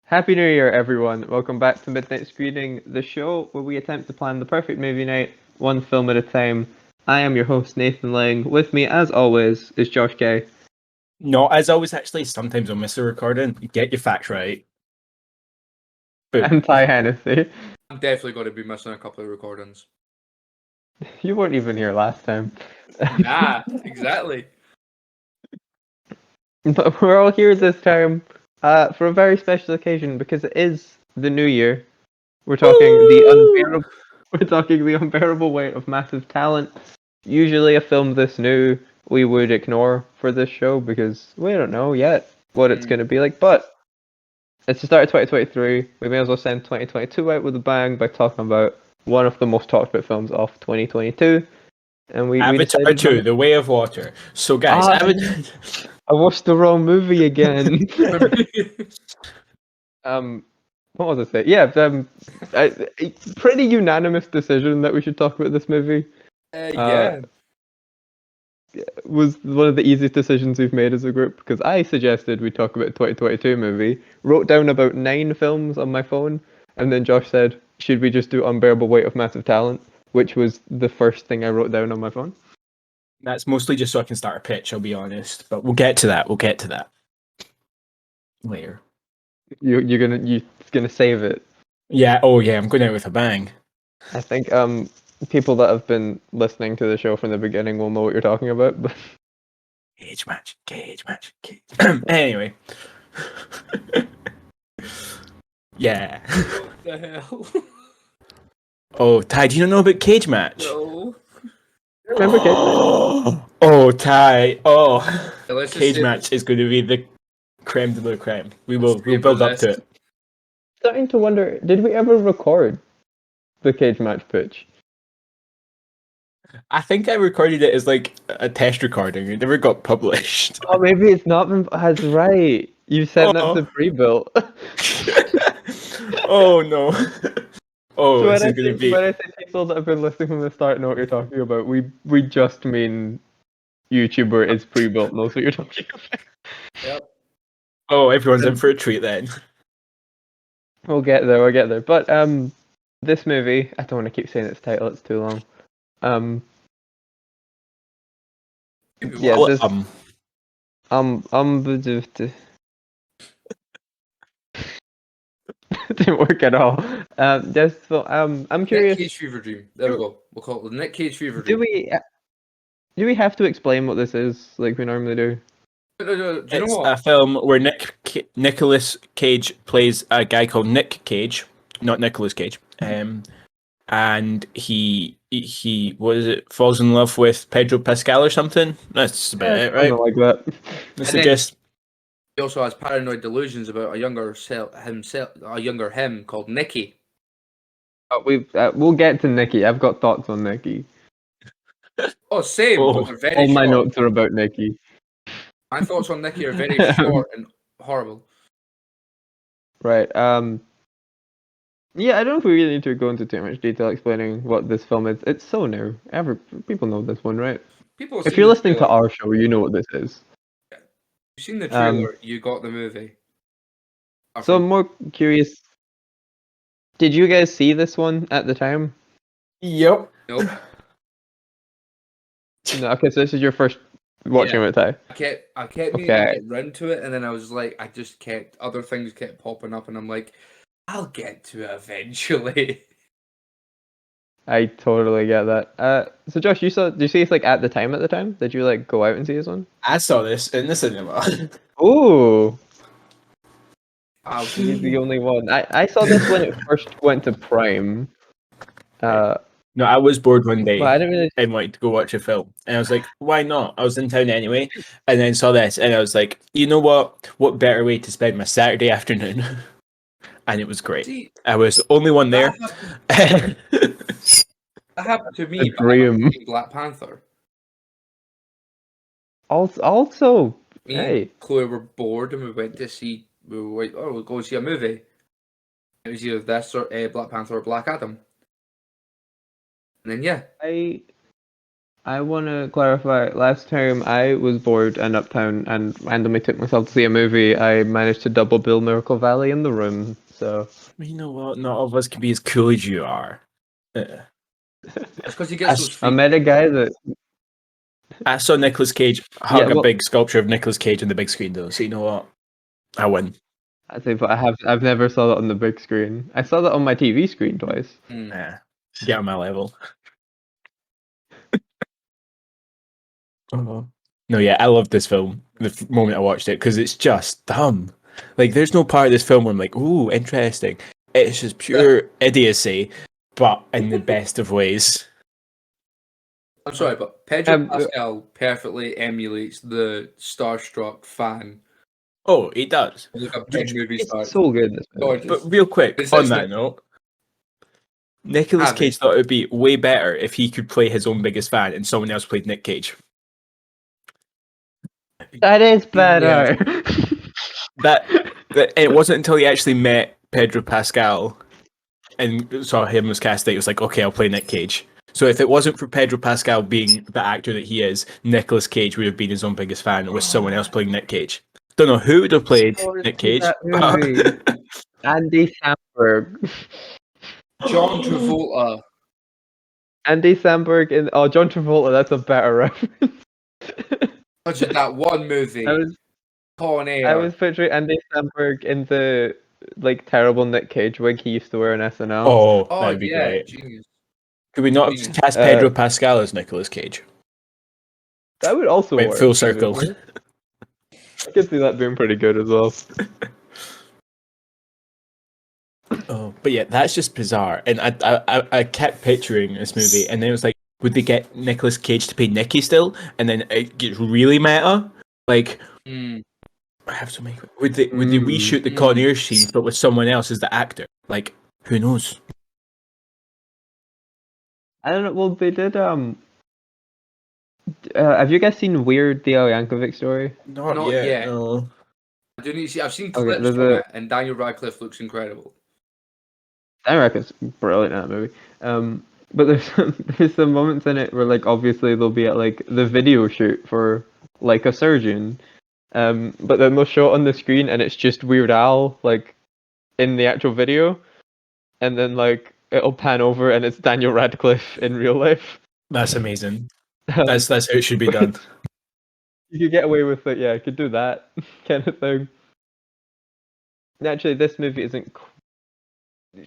Happy New Year, everyone. Welcome back to Midnight Screening, the show where we attempt to plan the perfect movie night, one film at a time. I am your host, Nathan Lang. With me, as always, is Josh Kay. No, as always, actually, sometimes I'll miss a recording. Get your facts right. Boom. And Ty Hennessy. I'm definitely going to be missing a couple of recordings. You weren't even here last time. Nah, exactly. But we're all here this time for a very special occasion because it is the new year. We're talking the unbearable weight of massive talent. Usually a film this new we would ignore for this show because we don't know yet what it's going to be like. But it's the start of 2023. We may as well send 2022 out with a bang by talking about one of the most talked about films of 2022. And we Avatar decided 2, The Way of Water. So, guys, I watched the wrong movie again. What was I saying? Yeah, a pretty unanimous decision that we should talk about this movie. Yeah. Was one of the easiest decisions we've made as a group because I suggested we talk about a 2022 movie, wrote down about 9 films on my phone, and then Josh said, should we just do Unbearable Weight of Massive Talent, which was the first thing I wrote down on my phone. That's mostly just so I can start a pitch, I'll be honest. But we'll get to that. Later. You're gonna save it. Yeah, oh yeah, I'm going out with a bang. I think people that have been listening to the show from the beginning will know what you're talking about, but Cage match. Anyway. Yeah. What the hell? Oh, Ty, do you know about Cage Match? No. remember Cage? Oh, Ty. Oh. Let's just Cage say- Match is going to be the creme de la creme. We'll Save build the up to list. it. Starting to wonder, did we ever record the Cage Match pitch? I think I recorded it as like a test recording. It never got published. Oh, maybe it's not been. That's right. You sent that Oh. to pre-built. Oh no. Oh, So this is going to be. when I say people that have been listening from the start know what you're talking about, we just mean YouTuber is pre-built knows what you're talking about. Yep. Oh, everyone's in for a treat then. We'll get there. But this movie, I don't want to keep saying its title; it's too long. Yeah, Well, this didn't work at all. I'm curious. Nick Cage Fever Dream. There we go. We'll call it the Nick Cage Fever Dream. Do we have to explain what this is like we normally do? No, do you it's know what? a film where Nicolas Cage plays a guy called Nick Cage, not Nicolas Cage. And he what is it? Falls in love with Pedro Pascal or something. That's about it, right? Something like that. Let's And then- suggest. He also has paranoid delusions about a younger him called Nicky. We'll get to Nikki. I've got thoughts on Nikki. Oh, same. Oh. But they're very All my short. notes are about Nikki. My thoughts on Nicky are very short and horrible. Right. Yeah, I don't know if we really need to go into too much detail explaining what this film is. It's so new. People know this one, right? People. If you're listening to our show, you know what this is. You've seen the trailer, you got the movie. So I'm more curious. Did you guys see this one at the time? Yep. Nope. No. Okay, so this is your first watching it, Ty. I kept meaning to get round to it, and then I was like, other things kept popping up, and I'm like, I'll get to it eventually. I totally get that. So Josh, did you see this like at the time? Did you like go out and see this one? I saw this in the cinema. Ooh, Wow. he's the only one. I saw this when it first went to Prime. No, I was bored one day Well, I didn't really. and wanted to go watch a film. And I was like, why not? I was in town anyway. And then saw this and I was like, you know what? What better way to spend my Saturday afternoon? And it was great. See, I was the only one there. that happened to me, A but I dream. never seen Black Panther. Also, Me hey, and Chloe were bored, and we were like, oh, we'll go see a movie. It was either this or Black Panther or Black Adam. And then, yeah. I want to clarify. Last time I was bored in Uptown and randomly took myself to see a movie, I managed to double bill Miracle Valley in The Room. So You know what? Not all of us can be as cool as you are. That's because he gets those I free. met a guy that I saw Nicolas Cage hug Yeah, a well- big sculpture of Nicolas Cage on the big screen, though. So you know what? I win. I say, but I've never saw that on the big screen. I saw that on my TV screen twice. Yeah, get on my level. Oh. No, yeah, I love this film. The moment I watched it, because it's just dumb. Like, there's no part of this film where I'm like, "Ooh, interesting." It's just pure idiocy, but in the best of ways. I'm sorry, but Pedro Um, Pascal perfectly emulates the starstruck fan. Oh, he does. Like a big movie It's star. so good. This movie. Gorgeous. But real quick, It's on actually- that note, Nicolas Have it. Cage thought it would be way better if he could play his own biggest fan and someone else played Nick Cage. That is better. That it wasn't until he actually met Pedro Pascal and saw him as cast that he was like, okay, I'll play Nick Cage. So if it wasn't for Pedro Pascal being the actor that he is, Nicolas Cage would have been his own biggest fan with someone else playing Nick Cage. Don't know who would have played So Nick is Cage. that movie. Andy Samberg. John Travolta. Andy Samberg in John Travolta. That's a better reference. Such as that one movie. Con Air. I was picturing Andy Samberg in the like terrible Nick Cage wig he used to wear in SNL. Oh, Oh that'd be yeah, great. genius. Could we not Genius. cast Pedro Pascal as Nicolas Cage? That would also Went work. full circle. I could see that being pretty good as well. Oh, but yeah, that's just bizarre. And I kept picturing this movie, and then it was like, would they get Nicolas Cage to play Nicky still? And then it gets really meta. Like, I have so many. Would they reshoot the Con Air scenes, but with someone else as the actor? Like, who knows? I don't know. Well, they did. Have you guys seen Weird the Al Yankovic story? Not yet. No. I do need to see. I've seen Okay, clips there's from a- it, and Daniel Radcliffe looks incredible. I reckon it's brilliant in that movie. But there's some moments in it where like obviously they'll be at like the video shoot for like a surgeon, but then they'll show it on the screen and it's just Weird Al like in the actual video, and then like it'll pan over and it's Daniel Radcliffe in real life. That's amazing. That's how it should be done. You could get away with it, yeah. You could do that kind of thing. Actually, this movie isn't.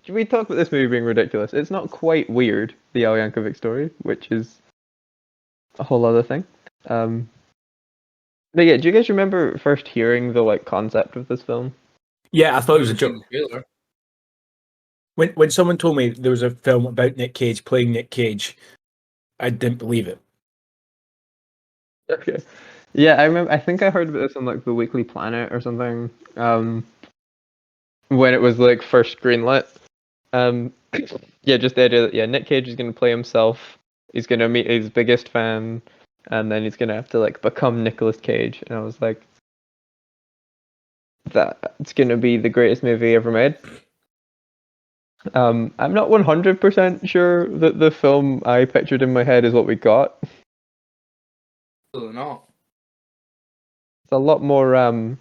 We talk about this movie being ridiculous. It's not quite weird, the Al Yankovic story, which is a whole other thing. But yeah, do you guys remember first hearing the like concept of this film? Yeah, I thought it was a I've seen joke. the trailer. When someone told me there was a film about Nick Cage playing Nick Cage, I didn't believe it. Okay. Yeah, I remember. I think I heard about this on like the Weekly Planet or something. When it was like first greenlit. Yeah, just the idea that Nick Cage is gonna play himself. He's gonna meet his biggest fan, and then he's gonna have to like become Nicolas Cage. And I was like, that's gonna be the greatest movie ever made. I'm not 100% sure that the film I pictured in my head is what we got. Absolutely not. It's a lot more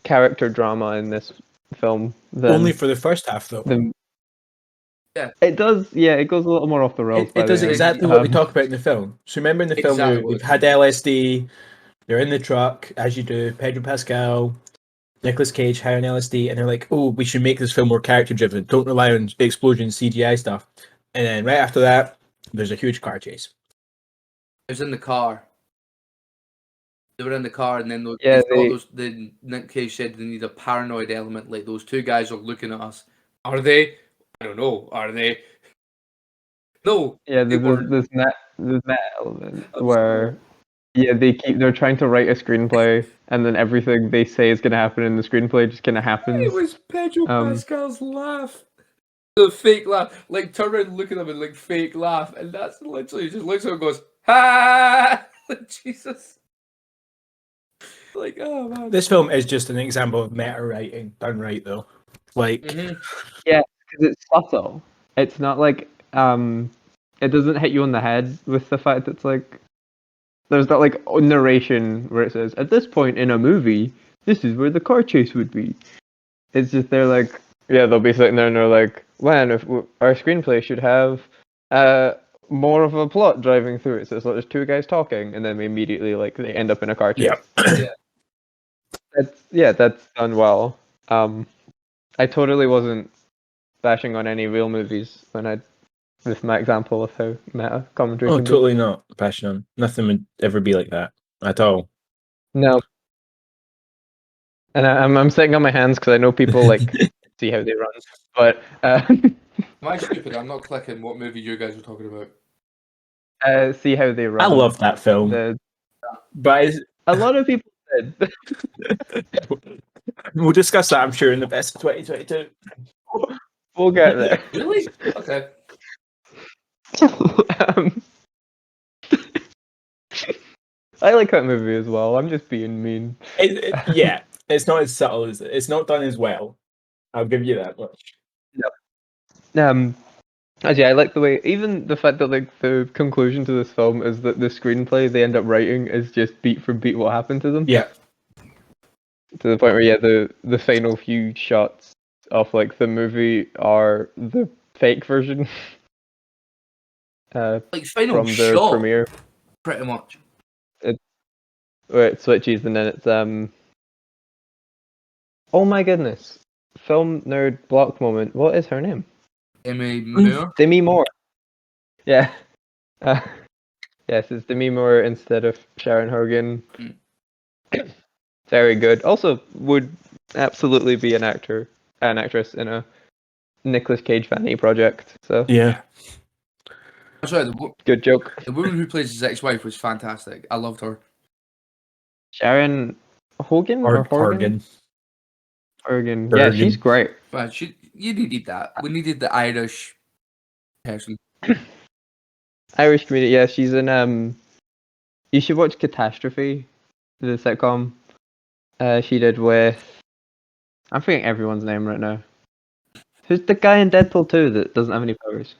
character drama in this film than Only for the first half, though. Yeah. It does. Yeah, it goes a little more off the rails. It does by the end. exactly what we talk about in the film. So remember in the film, Exactly what they've had LSD, they're in the truck, as you do, Pedro Pascal, Nicolas Cage, high on LSD, and they're like, oh, we should make this film more character driven. Don't rely on explosions, CGI stuff. And then right after that, there's a huge car chase. It was in the car. They were in the car, and then the Nick Cage said they need a paranoid element. Like those two guys are looking at us. Are they? I don't know. Are they? No. Yeah, they there's weren't. this net element where they're trying to write a screenplay, and then everything they say is gonna happen in the screenplay just kind of happens. It was Pedro Pascal's laugh. The fake laugh. Like, turn around and look at them and, like, fake laugh. And that's literally just looks at him and goes, ha! Like, Jesus. Like, oh, man. This film is just an example of meta writing done right, though. Like, Yeah, because it's subtle. It's not like it doesn't hit you on the head with the fact that it's like there's that like narration where it says at this point in a movie, this is where the car chase would be. It's just they're like, yeah, they'll be sitting there and they're like, man, if our screenplay should have more of a plot driving through it. So it's like there's two guys talking, and then immediately like they end up in a car chase. That's done well. I totally wasn't bashing on any real movies when I with my example of how meta commentary Oh, can totally not passion. Nothing would ever be like that at all. No. And I'm sitting on my hands because I know people like see how they run. But Am I stupid? I'm not clicking what movie you guys are talking about. see how they run. I love that film. But a lot of people did. We'll discuss that, I'm sure, in the best of 2022. We'll get there. Really? Okay. I like that movie as well. I'm just being mean. Yeah, it's not as subtle as it's not done as well. I'll give you that much. No. Actually, I like the way, even the fact that like the conclusion to this film is that the screenplay they end up writing is just beat for beat what happened to them. Yeah. To the point where the final few shots of like the movie are the fake version. Like final from the shot, premiere. pretty much. Where it switches and then it's oh my goodness. Film nerd block moment. What is her name? Demi Moore. Yeah. Yes, it's Demi Moore instead of Sharon Horgan. Very good. Also, would absolutely be an actress in a Nicolas Cage Fanny project. So yeah. Sorry, good joke. The woman who plays his ex-wife was fantastic. I loved her. Sharon Horgan or Horgan? Horgan. Yeah, she's great. But you needed that. We needed the Irish person. Irish comedian. Yeah, she's in you should watch Catastrophe, the sitcom. She did with I'm forgetting everyone's name right now. Who's the guy in Deadpool 2 that doesn't have any powers?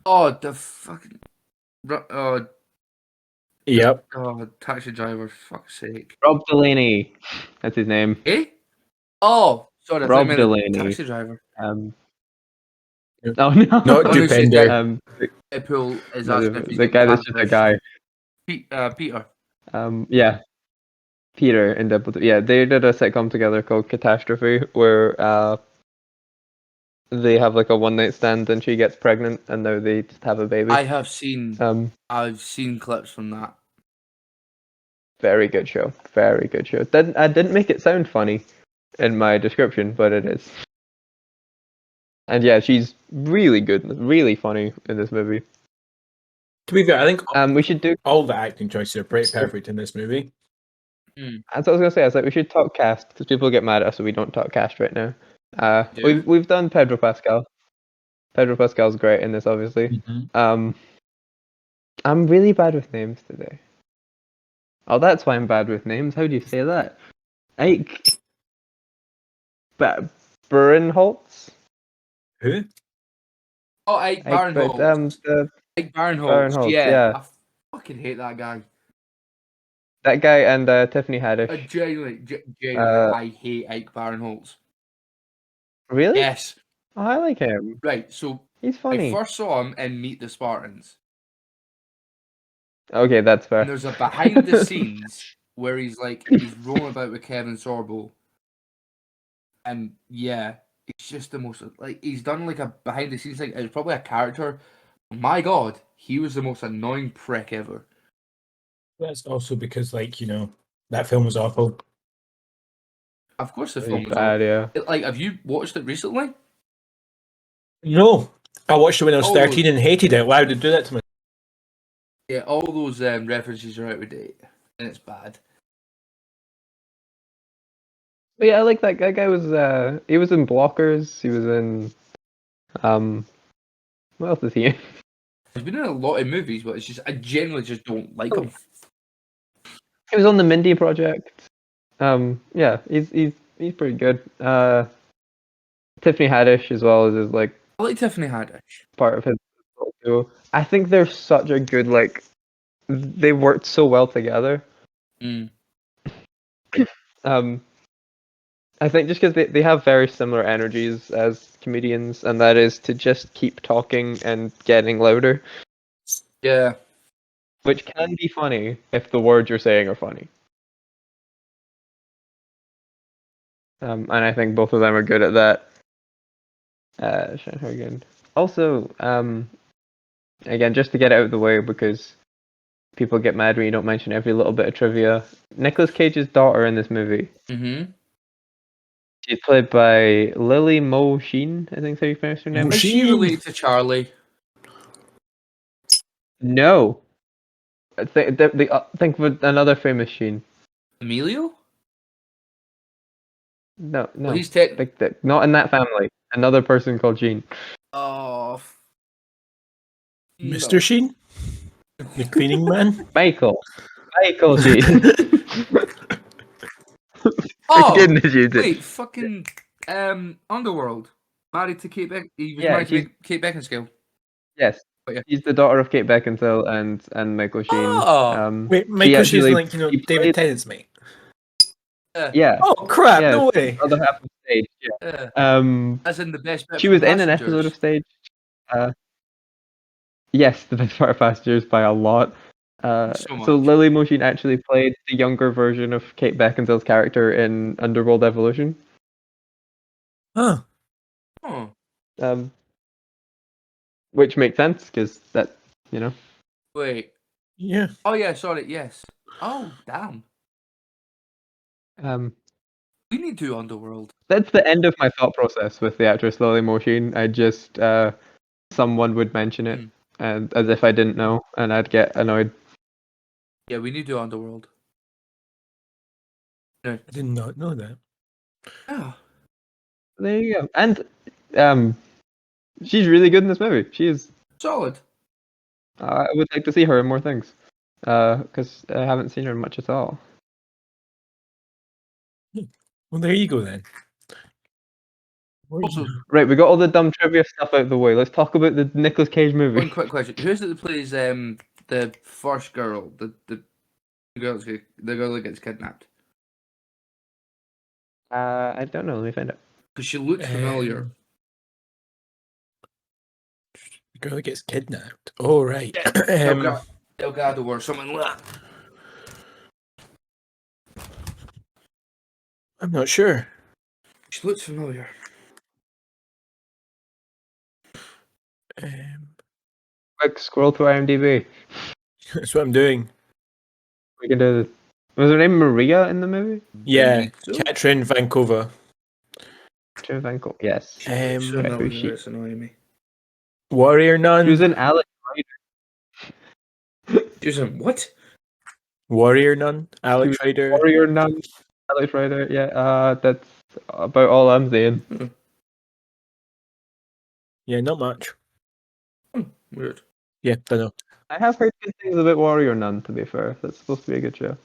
Oh, the fucking Yep. Oh, taxi driver, fuck's sake. Rob Delaney. That's his name. Eh? Oh, sorry, Rob Delaney. Taxi driver. Oh no. Not Dupender. Deadpool is the guy that's just a guy. Peter. Yeah. Peter in Deadpool 2. Yeah, they did a sitcom together called Catastrophe where they have like a one night stand and she gets pregnant and now they just have a baby. I have seen I've seen clips from that. Very good show. Very good show. I didn't make it sound funny in my description, but it is. And yeah, she's really good, really funny in this movie. To be fair, I think we should do all the acting choices are pretty perfect in this movie. That's what I was gonna say. I was like, we should talk cast because people get mad at us, so we don't talk cast right now. We've done Pedro Pascal. Pedro Pascal's great in this, obviously. I'm really bad with names today. Oh, that's why I'm bad with names. How do you say that? Ike. Barinholtz? Who? Oh, Ike Barinholtz. Ike Barinholtz. Yeah. I fucking hate that guy. That guy and Tiffany Haddish. Genuinely, I hate Ike Barinholtz. Really? Yes. Oh, I like him. Right, so he's funny. I first saw him in Meet the Spartans. Okay, that's fair. And there's a behind the scenes where he's rolling about with Kevin Sorbo. And yeah, it's just the most he's done like a behind the scenes thing. It's probably a character. My God, he was the most annoying prick ever. That's also because that film was awful. Of course, the film was bad. Awful. Yeah. Have you watched it recently? No, I watched it when I was 13 and hated it. Why would it do that to me? Yeah, all those references are out of date, and it's bad. But yeah, I like that guy. Guy was he was in Blockers. He was in what else is he in? He's been in a lot of movies, but it's just I genuinely just don't like him. He was on the Mindy Project. Yeah, he's pretty good. Tiffany Haddish as well as his I like Tiffany Haddish. Part of his duo. I think they're such a good they worked so well together. Mm. I think just because they have very similar energies as comedians, and that is to just keep talking and getting louder, Yeah. which can be funny if the words you're saying are funny. And I think both of them are good at that. Again. Also, again, just to get it out of the way because people get mad when you don't mention every little bit of trivia. Nicolas Cage's daughter in this movie. Mm-hmm. She's played by Lily Mo Sheen, I think so you pronounce her name. Is she related to Charlie? No. Think of another famous Sheen. Emilio? No. Well, he's Not in that family. Another person called Sheen. Oh. Mr. Sheen? The cleaning man? Michael Sheen. Oh, Goodness, you did. wait, fucking Underworld. Married to Kate Beck. He was Yeah, married to Kate Beckinsale. Yes. Oh, yeah. She's the daughter of Kate Beckinsale and Michael Sheen. Oh. Wait, she Michael Sheen's actually- like, he David played- Tennant's mate. Yeah. Oh crap! Yeah, No way. Other half of Stage. Yeah. Yeah. As in the best bit She from was in an Passengers. episode of Stage. Yes, the best part of Passengers by a lot. So much. So Lily Mosheen actually played the younger version of Kate Beckinsale's character in Underworld Evolution. Huh. Oh. Which makes sense because that, Wait. Yeah. Oh yeah, sorry, yes. Oh, damn. We need to do Underworld. That's the end of my thought process with the actress Lily Mosheen. I just someone would mention it, and as if I didn't know, and I'd get annoyed. Yeah, we need to do Underworld. No. I did not know that. Oh. There you go. And she's really good in this movie. She is. Solid. I would like to see her in more things, because I haven't seen her much at all. Well, there you go then. Also, Right, we got all the dumb trivia stuff out of the way. Let's talk about the Nicolas Cage movie. one quick question: who is it that plays the first girl, the girl that gets kidnapped? I don't know. Let me find out. Because she looks familiar. The girl that gets kidnapped. Oh right. Delgado or something like that. I'm not sure. She looks familiar. Quick scroll through IMDb. That's what I'm doing. We can do this. Was her name Maria in the movie? Yeah, So? Katrin Vankova. Vankova. Yes. Familiar, who's she? it's annoying me. Warrior Nun. She was in Alex Rider. She was in what? Warrior Nun. Alex Rider. Warrior Nun. Alex Rider. Yeah. That's about all I'm saying. Yeah, not much. Weird. Yeah, don't know. I have heard good things about Warrior Nun. To be fair, that's supposed to be a good show.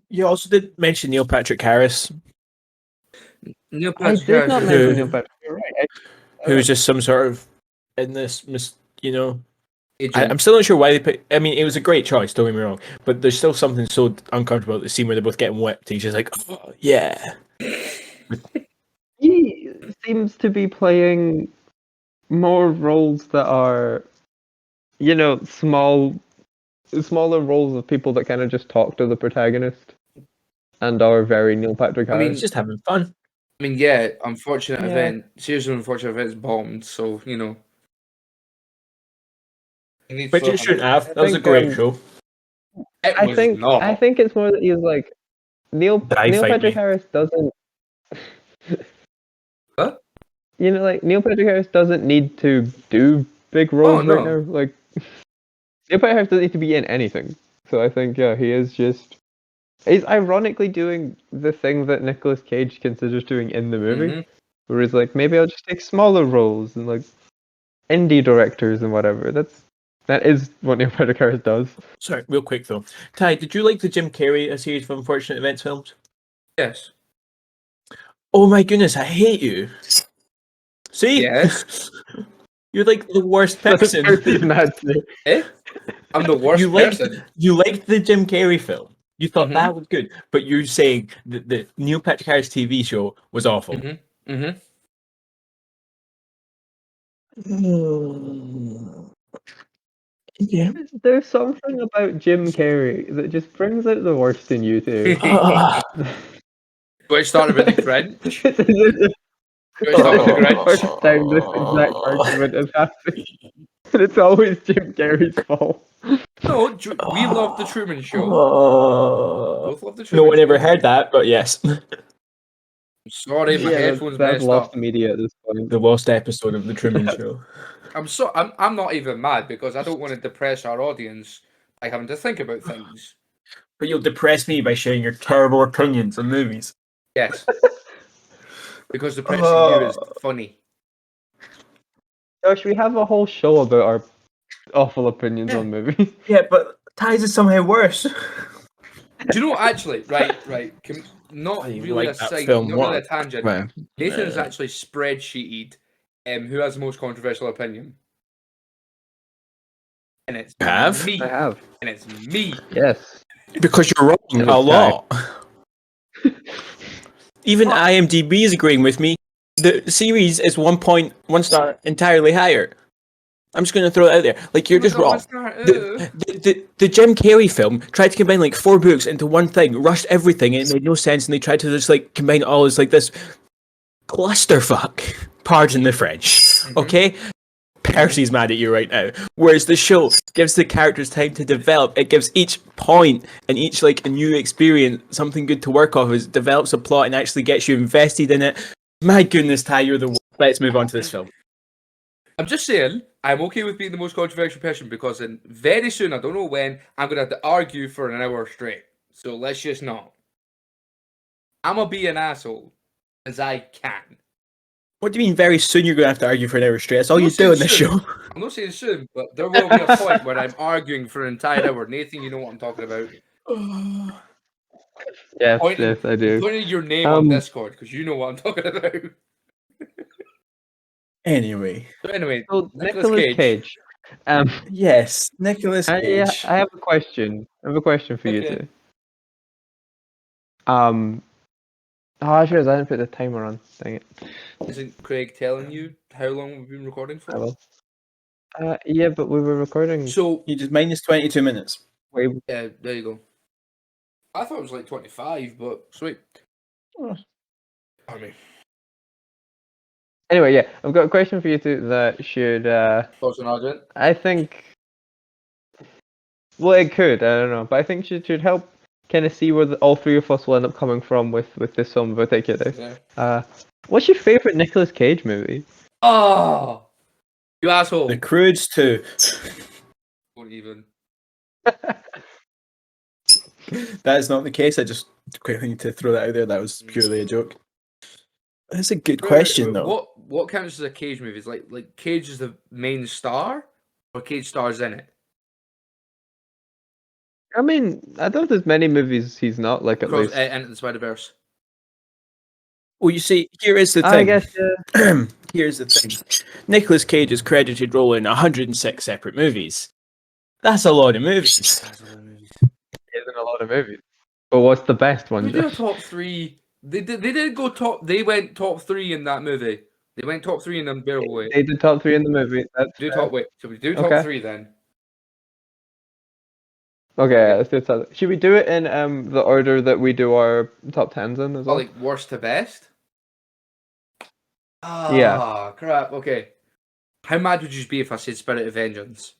You also did mention Neil Patrick Harris, Neil I Patrick did not Harris mention Who- Neil Patrick. You're right. who was just some sort of in this, agent. I'm still not sure why they put. I mean, it was a great choice. Don't get me wrong, but there's still something so uncomfortable about the scene where they're both getting whipped. He's just like, oh, yeah. He seems to be playing more roles that are, smaller roles of people that kind of just talk to the protagonist and are very Neil Patrick I mean, Harris. He's just having fun. I mean, yeah, unfortunate Yeah. event. Seriously, unfortunate event's bombed. So you know. You need But you something. shouldn't have. I That was a think, great show. It I was think not. I think it's more that he's like Neil Die fight Patrick me. Harris doesn't. Huh? Neil Patrick Harris doesn't need to do big roles right no. now. Like Neil Patrick Harris doesn't need to be in anything. So I think he is just. He's ironically doing the thing that Nicolas Cage considers doing in the movie, Mhm. where he's like, maybe I'll just take smaller roles and like indie directors and whatever. That is what Neil Patrick Harris does. Sorry, real quick though. Ty, did you like the Jim Carrey series of unfortunate events films? Yes. Oh my goodness, I hate you. See? Yes. You're like the worst person. Percy's mad too. Eh? I'm the worst you liked person. you liked the Jim Carrey film. You thought Mhm. that was good, but you're saying that the Neil Patrick Harris TV show was awful. Mm-hmm. Yeah. There's something about Jim Carrey that just brings out the worst in you two. Do I start about the Grinch? This is Do I start with the the first Grinch? time this exact argument has happened. And it's always Jim Carrey's fault. No, we love the Truman Show. Both love the No Truman one ever Show. heard that, but yes. I'm sorry, my headphones that's messed lost up. media at this point. The lost episode of the Truman Show. I'm not even mad because I don't want to depress our audience by having to think about things. But you'll depress me by sharing your terrible opinions on movies. Yes. Because depressing you is funny. Josh, we have a whole show about our awful opinions on movies. Yeah, but Ties is somehow worse. Do you know, actually, right, not I really like a that side, film. not really a What? tangent. Well, Nathan has actually spreadsheeted who has the most controversial opinion. And it's have? me. I have. And it's me. Yes. Because you're wrong And a it's lot. Even IMDb is agreeing with me. The series is 1.1 star entirely higher. I'm just going to throw it out there. Like, you're just wrong. The Jim Carrey film tried to combine like 4 books into one thing, rushed everything, and it made no sense, and they tried to just like combine it all as like this clusterfuck. Pardon the French. Okay? Percy's mad at you right now. Whereas the show gives the characters time to develop. It gives each point and each like a new experience something good to work off as it develops a plot and actually gets you invested in it. My goodness, Ty, you're the worst. Let's move on to this film. I'm just saying, I'm okay with being the most controversial person because in very soon, I don't know when, I'm going to have to argue for an hour straight. So let's just not. I'm going to be an asshole as I can. What do you mean very soon you're going to have to argue for an hour straight? That's all I'm you not do saying in this soon. show. I'm not saying soon, but there will be a point where I'm arguing for an entire hour. Nathan, you know what I'm talking about. Yes, Pointing, yes, I do. pointing your name on Discord because you know what I'm talking about. Anyway. So anyway, So Nicolas Cage. Yes, Nicolas Cage. I have a question. I have a question for you Okay. two. Oh, I should I didn't put the timer on. Dang it. Isn't Craig telling you how long we've been recording for? I will. Yeah, but we were recording. So You just minus 22 minutes. Way. yeah, there you go. I thought it was like 25, but sweet. Oh. Pardon me. Anyway, yeah, I've got a question for you two that should. Thoughts on Argent? I think. Well, it could. I don't know, but I think should help kind of see where all three of us will end up coming from with this film in particular. Yeah. What's your favorite Nicolas Cage movie? Oh, you asshole! The Croods 2. Don't even. That is not the case. I just quickly need to throw that out there. That was purely a joke. That's a good question, though. What counts as a Cage movie? Is like Cage is the main star, or Cage stars in it? I mean, I don't think there's many movies he's not like at least. Into the Spider-Verse. Well, you see, here is the thing. I guess. Here's the thing. Nicolas Cage's credited role in 106 separate movies. That's a lot of movies. Isn't a lot of movies. But what's the best one? We did a top 3. They did go top. They went top 3 in that movie. They went top 3 in Unbearable Weight. They did top 3 in the movie. That's Do fair. top weight. So we do top Okay. 3 then. Okay, let's do it. Should we do it in the order that we do our top 10s in as well? Like worst to best. Yeah. Crap. Okay. How mad would you be if I said Spirit of Vengeance?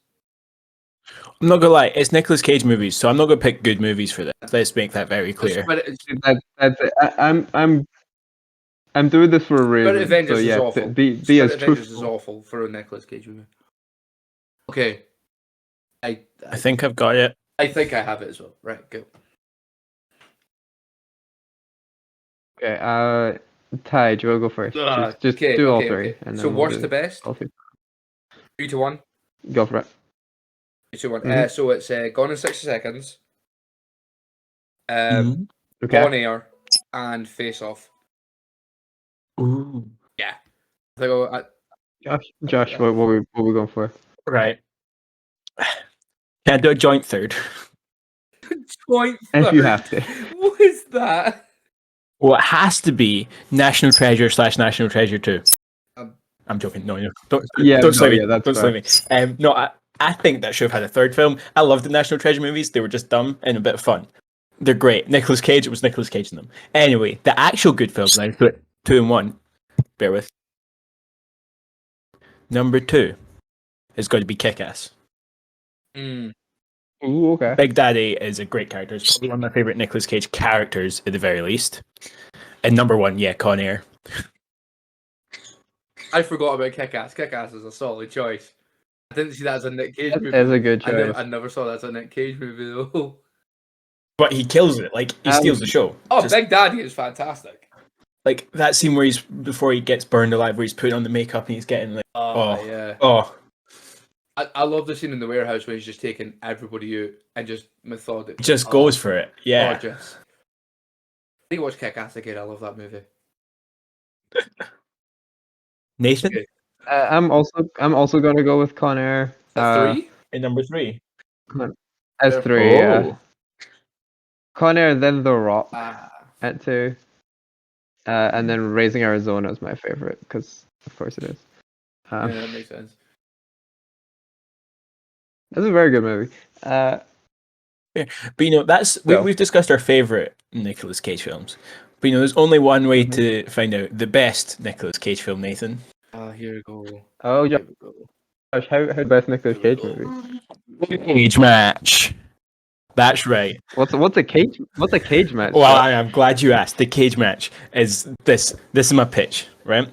I'm not gonna lie, it's Nicolas Cage movies, so I'm not gonna pick good movies for this. Let's make that very clear. That's it. I'm doing this for a reason. Spirit of Vengeance so, yeah, is awful. Be Spirit as of Vengeance is truthful. awful for a Nicolas Cage movie. Okay. I think I've got it. I think I have it as well. Right, go. Okay, Ty, do you want to go first? Just okay, do all okay, three. okay. And So then we'll worst do to best? all three. 3 to 1. Go for it. 3 to 1. Mhm. So it's Gone in 60 Seconds. Mhm. Okay. Bon Air and Face Off. Ooh. Yeah. Josh, what we going for? Right. Can I do a joint third? Joint If you third. have to. What is that? Well, it has to be National Treasure / National Treasure 2. Um, I'm joking. No, don't Yeah, don't slay no, me. yeah, that's Don't slay me. No, I think that should have had a third film. I love the National Treasure movies. They were just dumb and a bit of fun. They're great. Nicolas Cage, it was Nicolas Cage in them. Anyway, the actual good films, I put 2 and 1. Bear with. Number 2 is going to be Kick-Ass. mm. Ooh, okay. Big Daddy is a great character. It's probably one of my favorite Nicolas Cage characters at the very least. And number 1, yeah, Con Air. I forgot about Kick-Ass. Kick-Ass is a solid choice. I didn't see that as a Nick Cage movie. That is a good choice. I never saw that as a Nick Cage movie though. But he kills it. Like, he steals the show. Oh, Just, Big Daddy is fantastic. like, that scene where before he gets burned alive, where he's putting on the makeup and he's getting, like, Yeah. Oh. I love the scene in the warehouse where he's just taking everybody out and just methodically. He just goes for it. Yeah. Gorgeous. I think watch Kick-Ass again. I love that movie. Nathan? Okay. I'm also gonna go with Con Air. Is that 3? In number 3. As 3, yeah. Oh. Con Air, then The Rock Ah. at 2. And then Raising Arizona is my favorite, because of course it is. Yeah, that makes sense. It's a very good movie. But you know, we've discussed our favourite Nicolas Cage films. But you know, there's only one way to find out the best Nicolas Cage film, Nathan. Here we go. Oh, yeah. Here we go. Josh, how the best Nicolas Cage movie? Cage match. That's right. What's a cage match? Well, I am glad you asked. The cage match is this. This is my pitch, right?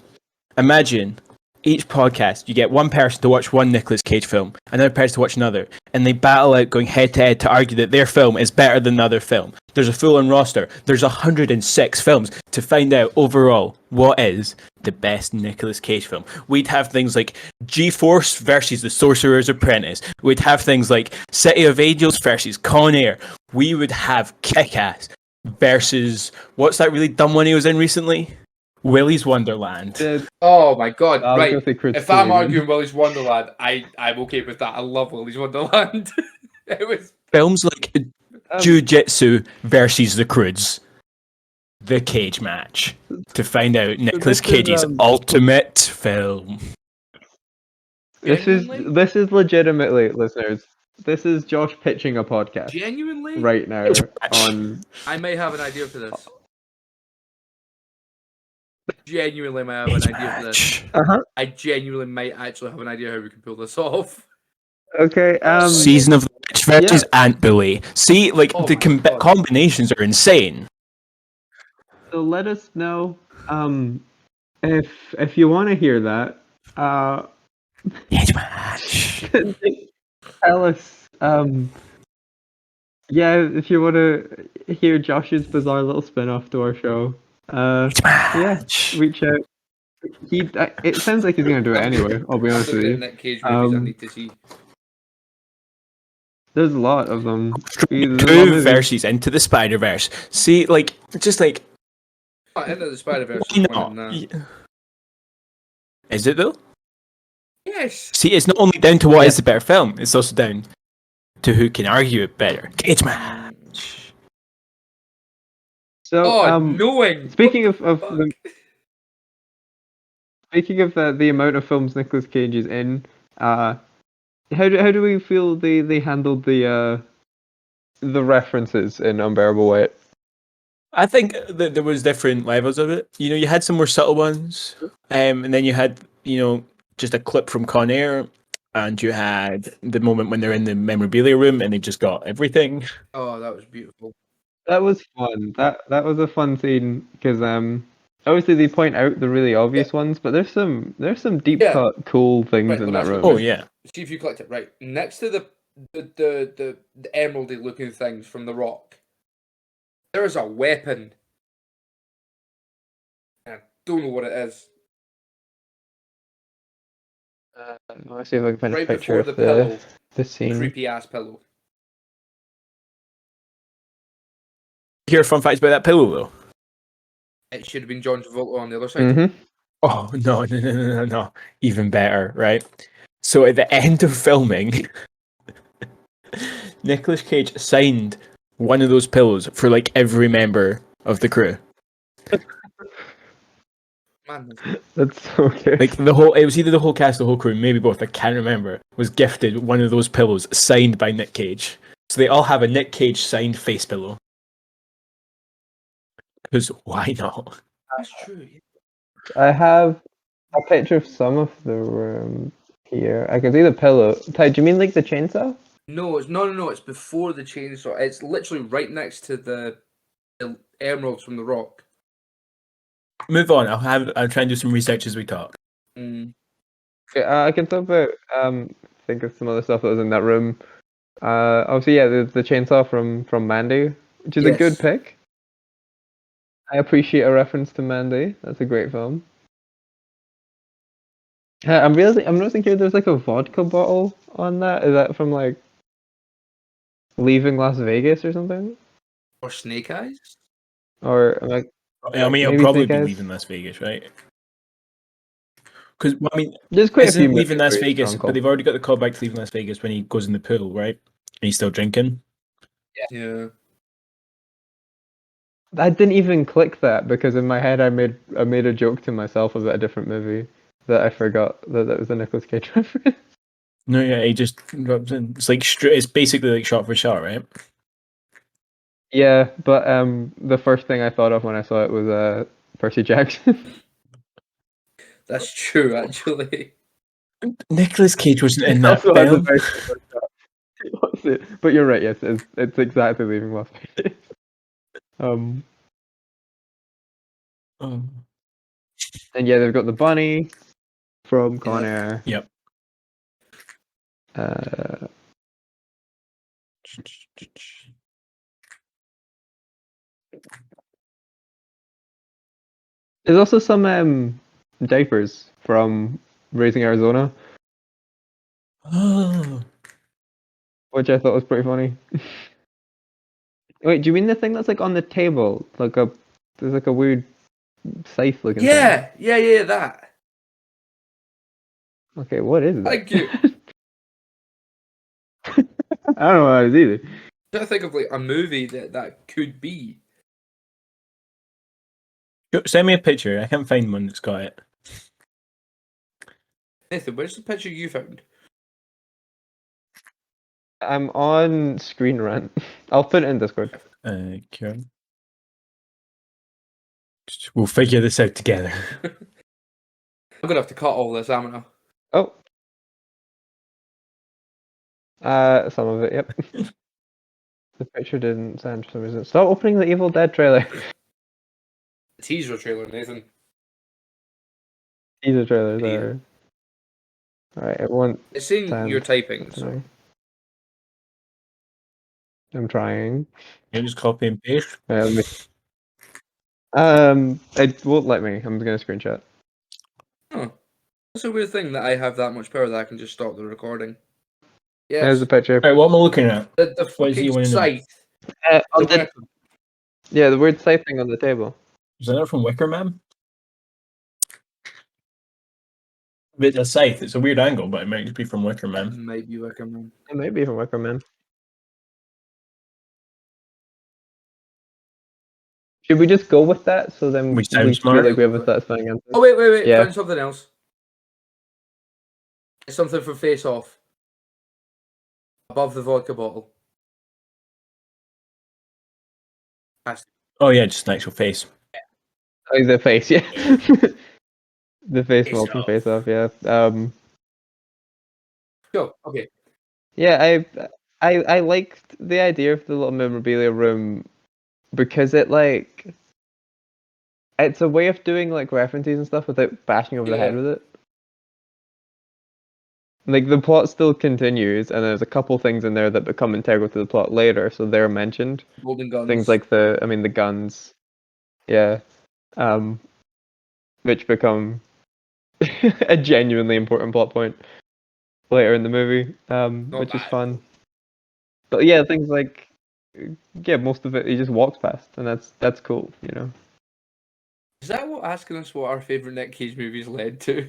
Imagine each podcast, you get one person to watch one Nicolas Cage film, another person to watch another, and they battle out going head to head to argue that their film is better than the other film. There's a full-on roster. There's 106 films to find out overall what is the best Nicolas Cage film. We'd have things like G-Force versus The Sorcerer's Apprentice. We'd have things like City of Angels versus Con Air. We would have Kick-Ass versus, what's that really dumb one he was in recently? Willy's Wonderland. Oh my god! I was Right. gonna say Chris If I'm Cage. arguing Willy's Wonderland, I'm okay with that. I love Willy's Wonderland. It was Films like Jiu-Jitsu versus The Croods. The cage match. To find out Nicolas Cage's ultimate film. This is legitimately, listeners. This is Josh pitching a podcast genuinely right now on. I may have an idea for this. Genuinely might have an idea for this. I genuinely might actually have an idea how we can pull this off. Okay. Season of the Witch versus Ant Bully. See, like Oh the my God. combinations are insane. So let us know, if you want to hear that. Cage match. Tell us. Yeah, if you want to hear Josh's bizarre little spin-off to our show. Yeah, reach out. It sounds like he's gonna do it anyway. I'll be honest with you. Nick Cage movies I need to see. There's a lot of them. Two versus Into the Spider-Verse. See, like, just like. Oh, Into the Spider-Verse. Is it though? Yes. See, it's not only down to what is the better film, it's also down to who can argue it better. Cage match. So, knowing. Speaking of the amount of films Nicolas Cage is in, how do we feel they handled the references in Unbearable Weight? I think that there was different levels of it. You know, you had some more subtle ones, and then you had, you know, just a clip from Con Air, and you had the moment when they're in the memorabilia room and they just got everything. Oh, that was beautiful. That was fun. That was a fun scene because obviously they point out the really obvious ones, but there's some deep cut cool things in that room. Oh yeah. See if you collect it right next to the emeraldy looking things from the rock. There is a weapon. I don't know what it is. Let's see if I can find Right a picture before of the pillow, the scene. creepy ass pillow. Hear fun facts about that pillow though. It should have been John Travolta on the other side. Mm-hmm. Oh no. Even better, right? So at the end of filming, Nicolas Cage signed one of those pillows for like every member of the crew. Man, That's so good. Like it was either the whole cast, the whole crew, maybe both. I can't remember. Was gifted one of those pillows signed by Nick Cage. So they all have a Nick Cage signed face pillow. Because why not? that's true. I have a picture of some of the room here. I can see the pillow. Ty, do you mean like the chainsaw? No, no. It's before the chainsaw. It's literally right next to the emeralds from the rock. Move on. I'll try and do some research as we talk. Mm. Okay, I can talk about think of some other stuff that was in that room. Obviously, yeah, the chainsaw from Mandy, which is a good Yes. pick. I appreciate a reference to Mandy. That's a great film. I'm noticing here there's like a vodka bottle on that. Is that from like Leaving Las Vegas or something? Or Snake Eyes. Or like I mean, it'll maybe probably Snake be Eyes? leaving Las Vegas, right? Because I mean, There's quite a few isn't leaving movies Las where it's Vegas? drunk But they've already got the callback to leaving Las Vegas when he goes in the pool, right? And he's still drinking. Yeah. I didn't even click that because in my head I made a joke to myself about a different movie that I forgot that was a Nicolas Cage reference. No, yeah, he just drops in. It's like it's basically like shot for shot, right? Yeah, but the first thing I thought of when I saw it was Percy Jackson. That's true, actually. Nicolas Cage wasn't in It that also has a film. very similar shot. What's it? But you're right. Yes, it's exactly Leaving Las Vegas. Um, Oh. and yeah, they've got the bunny from Con Air. Yep. Uh, there's also some diapers from Raising Arizona, Oh. which I thought was pretty funny. Wait, do you mean the thing that's like on the table? There's like a weird scythe looking thing. Yeah, that. Okay, what is that? Thank you. I don't know what it is either. I'm trying to think of like a movie that could be. Send me a picture. I can't find one that's got it. Nathan, where's the picture you found? I'm on Screen Rant. I'll put it in Discord. Kieran. We'll figure this out together. I'm gonna have to cut all this, am I? Oh. Some of it, yep. The picture didn't send for some reason. Stop opening the Evil Dead trailer. Teaser trailer, Nathan. Teaser trailers Video. are. Alright, it won't It's saying send. you're typing, That's so. annoying. I'm trying. You just copy and paste. Let me. It won't let me. I'm gonna screenshot. Huh. That's a weird thing that I have that much power that I can just stop the recording. There's Yes. the picture. Alright, what am I looking at? The What is he fucking wanting to know? scythe. On The the, weapon. yeah, the weird scythe thing on the table. Is that from Wicker Man? It's a scythe. It's a weird angle, but it might just be from Wicker Man. Might be Wicker Man. It might be from Wicker Man. Should we just go with that so then We sound feel smart. like we have a satisfying answer? Oh wait! Yeah. Found something else. It's something from Face Off. Above the vodka bottle. That's Oh yeah, just an actual face. Oh, the face, yeah. The face Face malt from Off. Face Off, yeah. Go. Okay. Yeah, I liked the idea of the little memorabilia room because it's a way of doing like references and stuff without bashing over the head with it. Like the plot still continues, and there's a couple things in there that become integral to the plot later, so they're mentioned. Golden guns. Things like the guns, yeah, which become a genuinely important plot point later in the movie, which is bad. fun. But yeah, things like most of it he just walks past, and that's cool, you know. that what asking us what our favorite Nick Cage movies led to?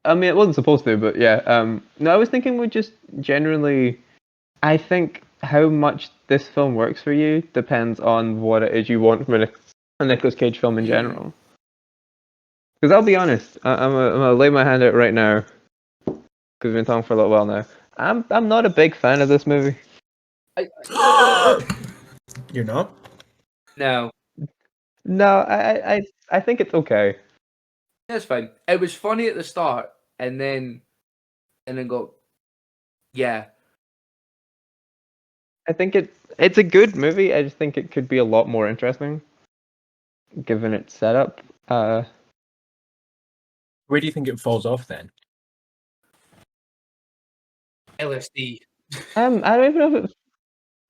I mean, it wasn't supposed to, but yeah. No, I was thinking we just generally. I think how much this film works for you depends on what it is you want from a Nicolas Cage film in general. Because I'll be honest, I'm gonna lay my hand out right now. Because we've been talking for a little while now. I'm not a big fan of this movie. You're not? No, No, I think it's okay. that's fine. It was funny at the start, and then got yeah. I think it's a good movie. I just think it could be a lot more interesting, given its setup. Where do you think it falls off then? LSD. I don't even know if it.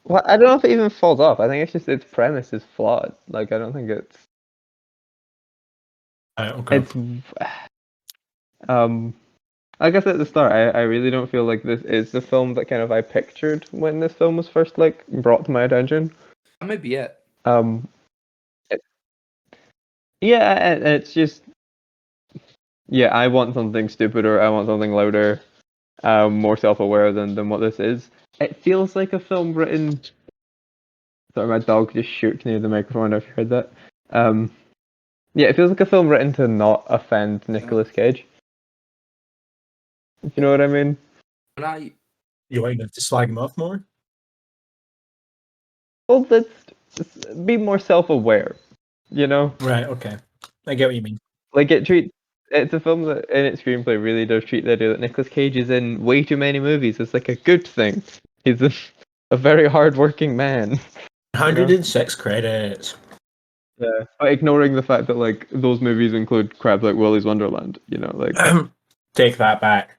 Well, I don't know if it even falls off. I think it's just its premise is flawed. Like I don't think it's. Okay. It's. Like I said at the start, I really don't feel like this is the film that kind of I pictured when this film was first like brought to my attention. That might be it. Yeah, it's just yeah. I want something stupider. I want something louder, more self-aware than what this is. It feels like a film written. Sorry, my dog just shook near the microphone. If you heard that. Yeah, it feels like a film written to not offend Nicolas Cage. If you know what I mean. When You want to slag him off more? Well, let's be more self-aware. You know. Right. Okay. I get what you mean. Like it's a film that in its screenplay really does treat the idea that Nicolas Cage is in way too many movies as like a good thing. He's a very hard-working man. 106 credits. Yeah, but ignoring the fact that like those movies include crap like Willy's Wonderland. You know, like Take that back.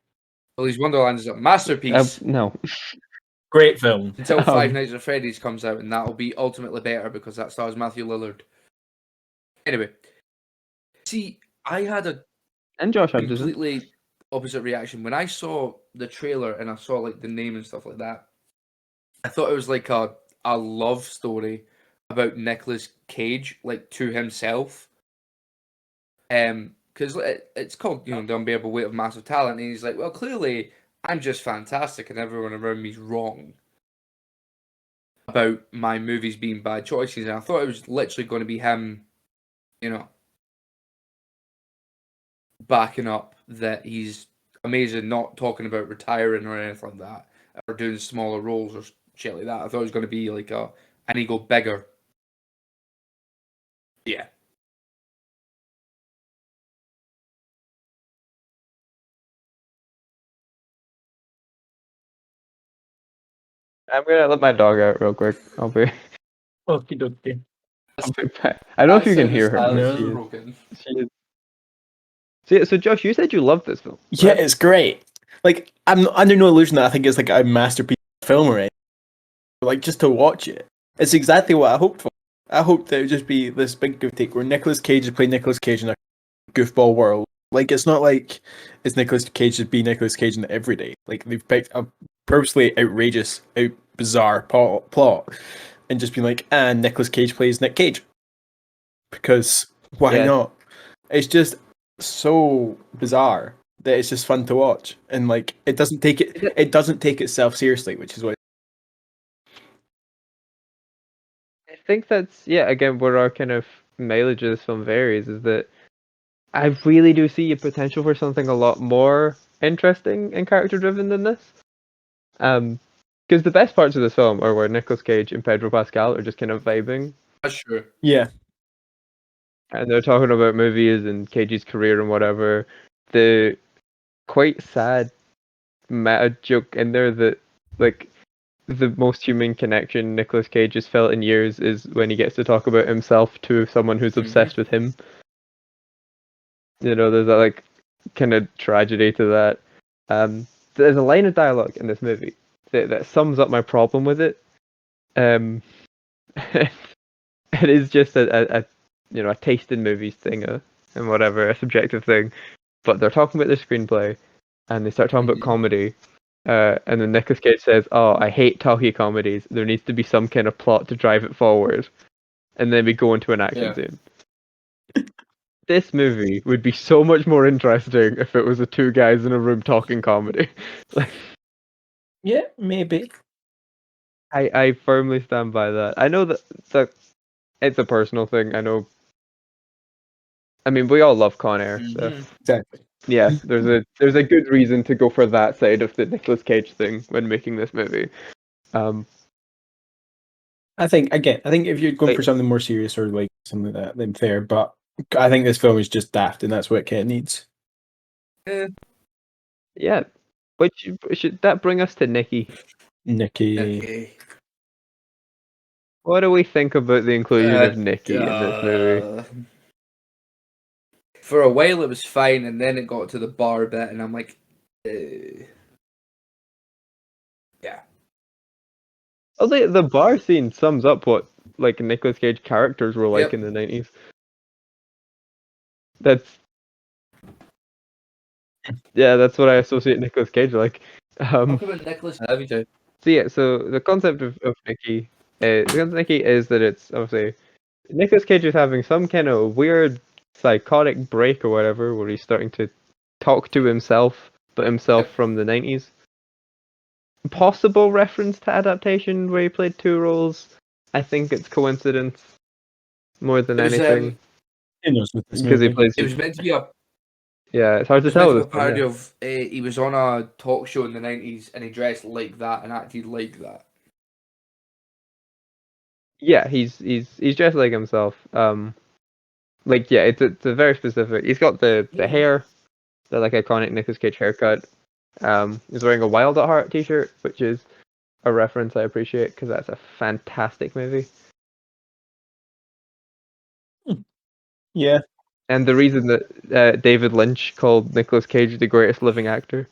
Willy's Wonderland is a masterpiece. no. Great film. Until Five Nights at Freddy's comes out, and that'll be ultimately better because that stars Matthew Lillard. Anyway, see, I had a And Josh Hutcherson. completely opposite reaction when I saw the trailer and I saw like the name and stuff like that. I thought it was like a love story about Nicolas Cage, like to himself. Because it's called, you know, The Unbearable Weight of Massive Talent, and he's like, well, clearly I'm just fantastic, and everyone around me's wrong about my movies being bad choices. And I thought it was literally going to be him, you know, backing up that he's amazing, not talking about retiring or anything like that, or doing smaller roles or shit like that. I thought it was going to be like and he go bigger. Yeah. I'm gonna let my dog out real quick. I'll be Okie dokie. back. I don't know if you can hear her. No. She is. So Josh, you said you loved this film. Yeah, right? it's great. Like, I'm under no illusion that I think it's like a masterpiece film already. Like, just to watch it, it's exactly what I hoped for. I hoped that it would just be this big goof take where Nicolas Cage is playing Nicolas Cage in a goofball world. Like, it's not like it's Nicolas Cage just be Nicolas Cage in the everyday. Like, they've picked a purposely outrageous, bizarre plot and just been like, and Nicolas Cage plays Nick Cage. Because why not? It's just so bizarre that it's just fun to watch, and like it doesn't take itself seriously, which is what I think that's again where our kind of mileage of this film varies is that I really do see a potential for something a lot more interesting and character driven than this. Because the best parts of this film are where Nicolas Cage and Pedro Pascal are just kind of vibing. That's true. Yeah. And they're talking about movies and Cage's career and whatever. The quite sad meta joke in there that like the most human connection Nicolas Cage has felt in years is when he gets to talk about himself to someone who's obsessed with him. You know, there's that like kind of tragedy to that. There's a line of dialogue in this movie that sums up my problem with it. It is just a taste in movies thing and whatever, a subjective thing. But they're talking about the screenplay, and they start talking about comedy. And then Nicolas Cage says, "Oh, I hate talky comedies. There needs to be some kind of plot to drive it forward." and then we go into an action Yeah. scene. This movie would be so much more interesting if it was a two guys in a room talking comedy. Like, Yeah, maybe. I firmly stand by that. I know that it's a personal thing. I know. I mean, we all love Con Air, so Mhm. Exactly. yeah, there's a good reason to go for that side of the Nicolas Cage thing when making this movie. I think if you're going Like, for something more serious or like something like that, then fair. But I think this film is just daft, and that's what it kind of needs. yeah, which should that bring us to Nikki? Nikki. Okay. What do we think about the inclusion of Nikki in this movie? For a while it was fine, and then it got to the bar bit, and I'm like, yeah. Oh, the bar scene sums up what like Nicolas Cage characters were like Yep. in the 90s. That's that's what I associate Nicolas Cage like. Talk about Nicholas. Have you Jay? So yeah, so the concept of Nikki, the concept of Nikki is that it's obviously Nicolas Cage is having some kind of weird psychotic break or whatever, where he's starting to talk to himself, but himself Yep. from the 90s. Possible reference to adaptation where he played two roles. I think it's coincidence more than It was anything Who knows with this because he movie? plays. it was meant to be a Yeah, it's hard it to was meant tell to be with a this one. parody Yeah. of he was on a talk show in the 90s, and he dressed like that and acted like that. Yeah, he's dressed like himself. Like yeah, it's a very specific. He's got the hair, the like iconic Nicolas Cage haircut. He's wearing a Wild at Heart T-shirt, which is a reference I appreciate because that's a fantastic movie. Yeah. And the reason that David Lynch called Nicolas Cage the greatest living actor.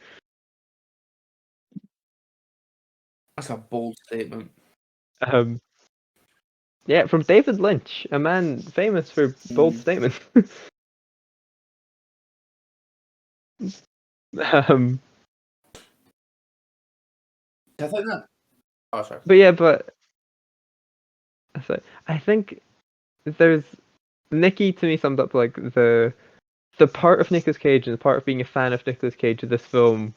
That's a bold statement. Yeah, from David Lynch, a man famous for bold statements. um, I think that. Oh, sorry. but yeah, so I think there's Nicky to me summed up like the part of Nicolas Cage and the part of being a fan of Nicolas Cage this film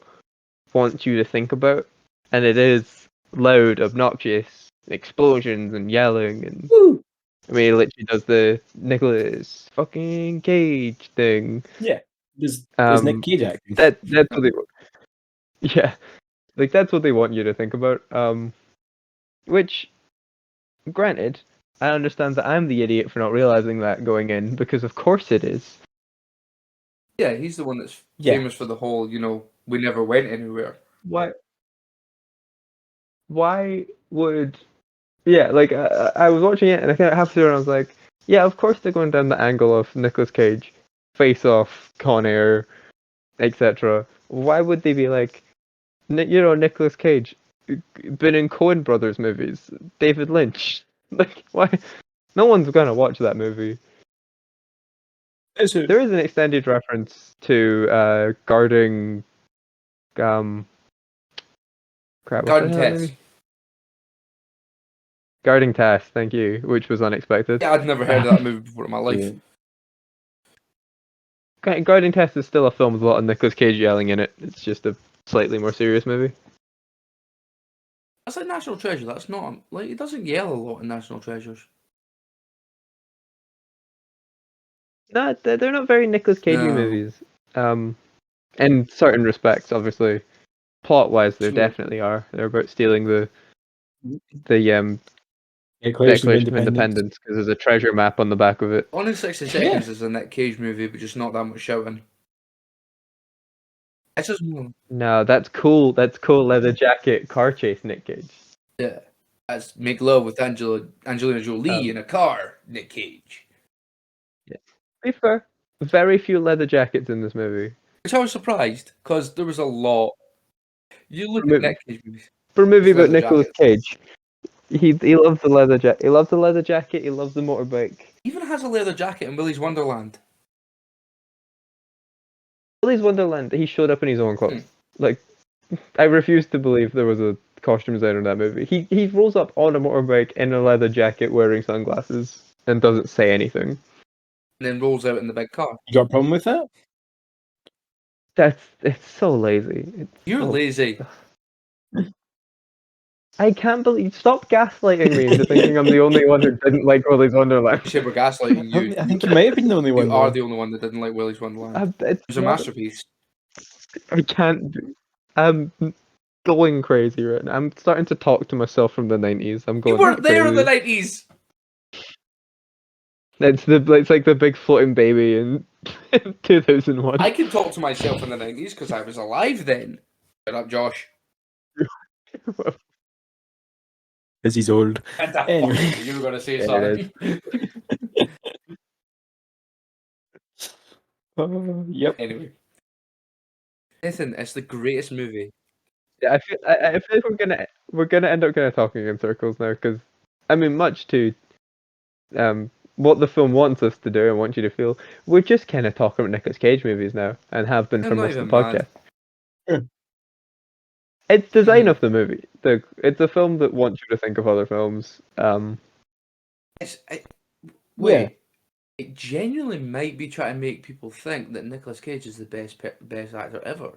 wants you to think about, and it is loud, obnoxious explosions and yelling, and Woo! I mean, he literally does the Nicolas fucking Cage thing. Yeah. There's Nick Cage acting. That's what they yeah, like that's what they want you to think about. Which, granted, I understand that I'm the idiot for not realizing that going in because of course it is. Yeah, he's the one that's Yeah. famous for the whole, we never went anywhere. Why? Why would? Yeah, like I was watching it and I kind of half through and I was like, yeah, of course they're going down the angle of Nicolas Cage, Face Off, Con Air, etc. Why would they be like, Nicolas Cage, been in Coen Brothers movies, David Lynch? Like, why? No one's gonna watch that movie. There is an extended reference to guarding, crap, what's Garden the hell Test. movie? Guarding Tess, thank you, which was unexpected. Yeah, I'd never heard of that movie before in my life. Guarding Tess is still a film with a lot of Nicolas Cage yelling in it. It's just a slightly more serious movie. That's like National Treasure. That's not like it doesn't yell a lot in National Treasures. No, they're not very Nicolas Cagey No. movies. In certain respects, obviously, plot-wise, they True. definitely are. They're about stealing the Declaration Declaration of Independence because there's a treasure map on the back of it. Only 60 Seconds is a Nick Cage movie, but just not that much shouting. It's just No, that's cool. That's cool leather jacket car chase Nick Cage. yeah. That's Make Love with Angelina Jolie in a car, Nick Cage. Yeah. To be fair, very few leather jackets in this movie. Which I was surprised because there was a lot. You look For at Nick Cage movies. a movie about leather Nicolas jackets. Cage, he loves the leather jacket. He loves the leather jacket. He loves the motorbike. Even has a leather jacket in Willy's Wonderland. Willy's Wonderland, he showed up in his own clothes. Like, I refuse to believe there was a costume designer in that movie. He rolls up on a motorbike in a leather jacket wearing sunglasses. and doesn't say anything. And then rolls out in the big car. You got a problem with that? It's so lazy. You're so- lazy. I can't believe. Stop gaslighting me into thinking I'm the only one who didn't like Willy's Wonderland. You said we're gaslighting you. I think you might have been the only one. You are though. the only one that didn't like Willy's Wonderland. It's It was a not- masterpiece. I can't. I'm going crazy right now. I'm starting to talk to myself from the 90s. I'm going. You weren't there in the crazy. 90s. It's like the big floating baby in 2001. I can talk to myself in the 90s because I was alive then. Shut up, Josh. Because he's old. Anyway. You were going to say Anyways. something. Yep. Anyway. Nathan, it's the greatest movie. Yeah, I feel like we're gonna end up kind of talking in circles now because I mean, much to what the film wants us to do and want you to feel, we're just kind of talking about Nicolas Cage movies now and have been I'm for not most of even the mad. podcast. It's design Mhm. of the movie. It's a film that wants you to think of other films. Wait. It genuinely might be trying to make people think that Nicolas Cage is the best actor ever.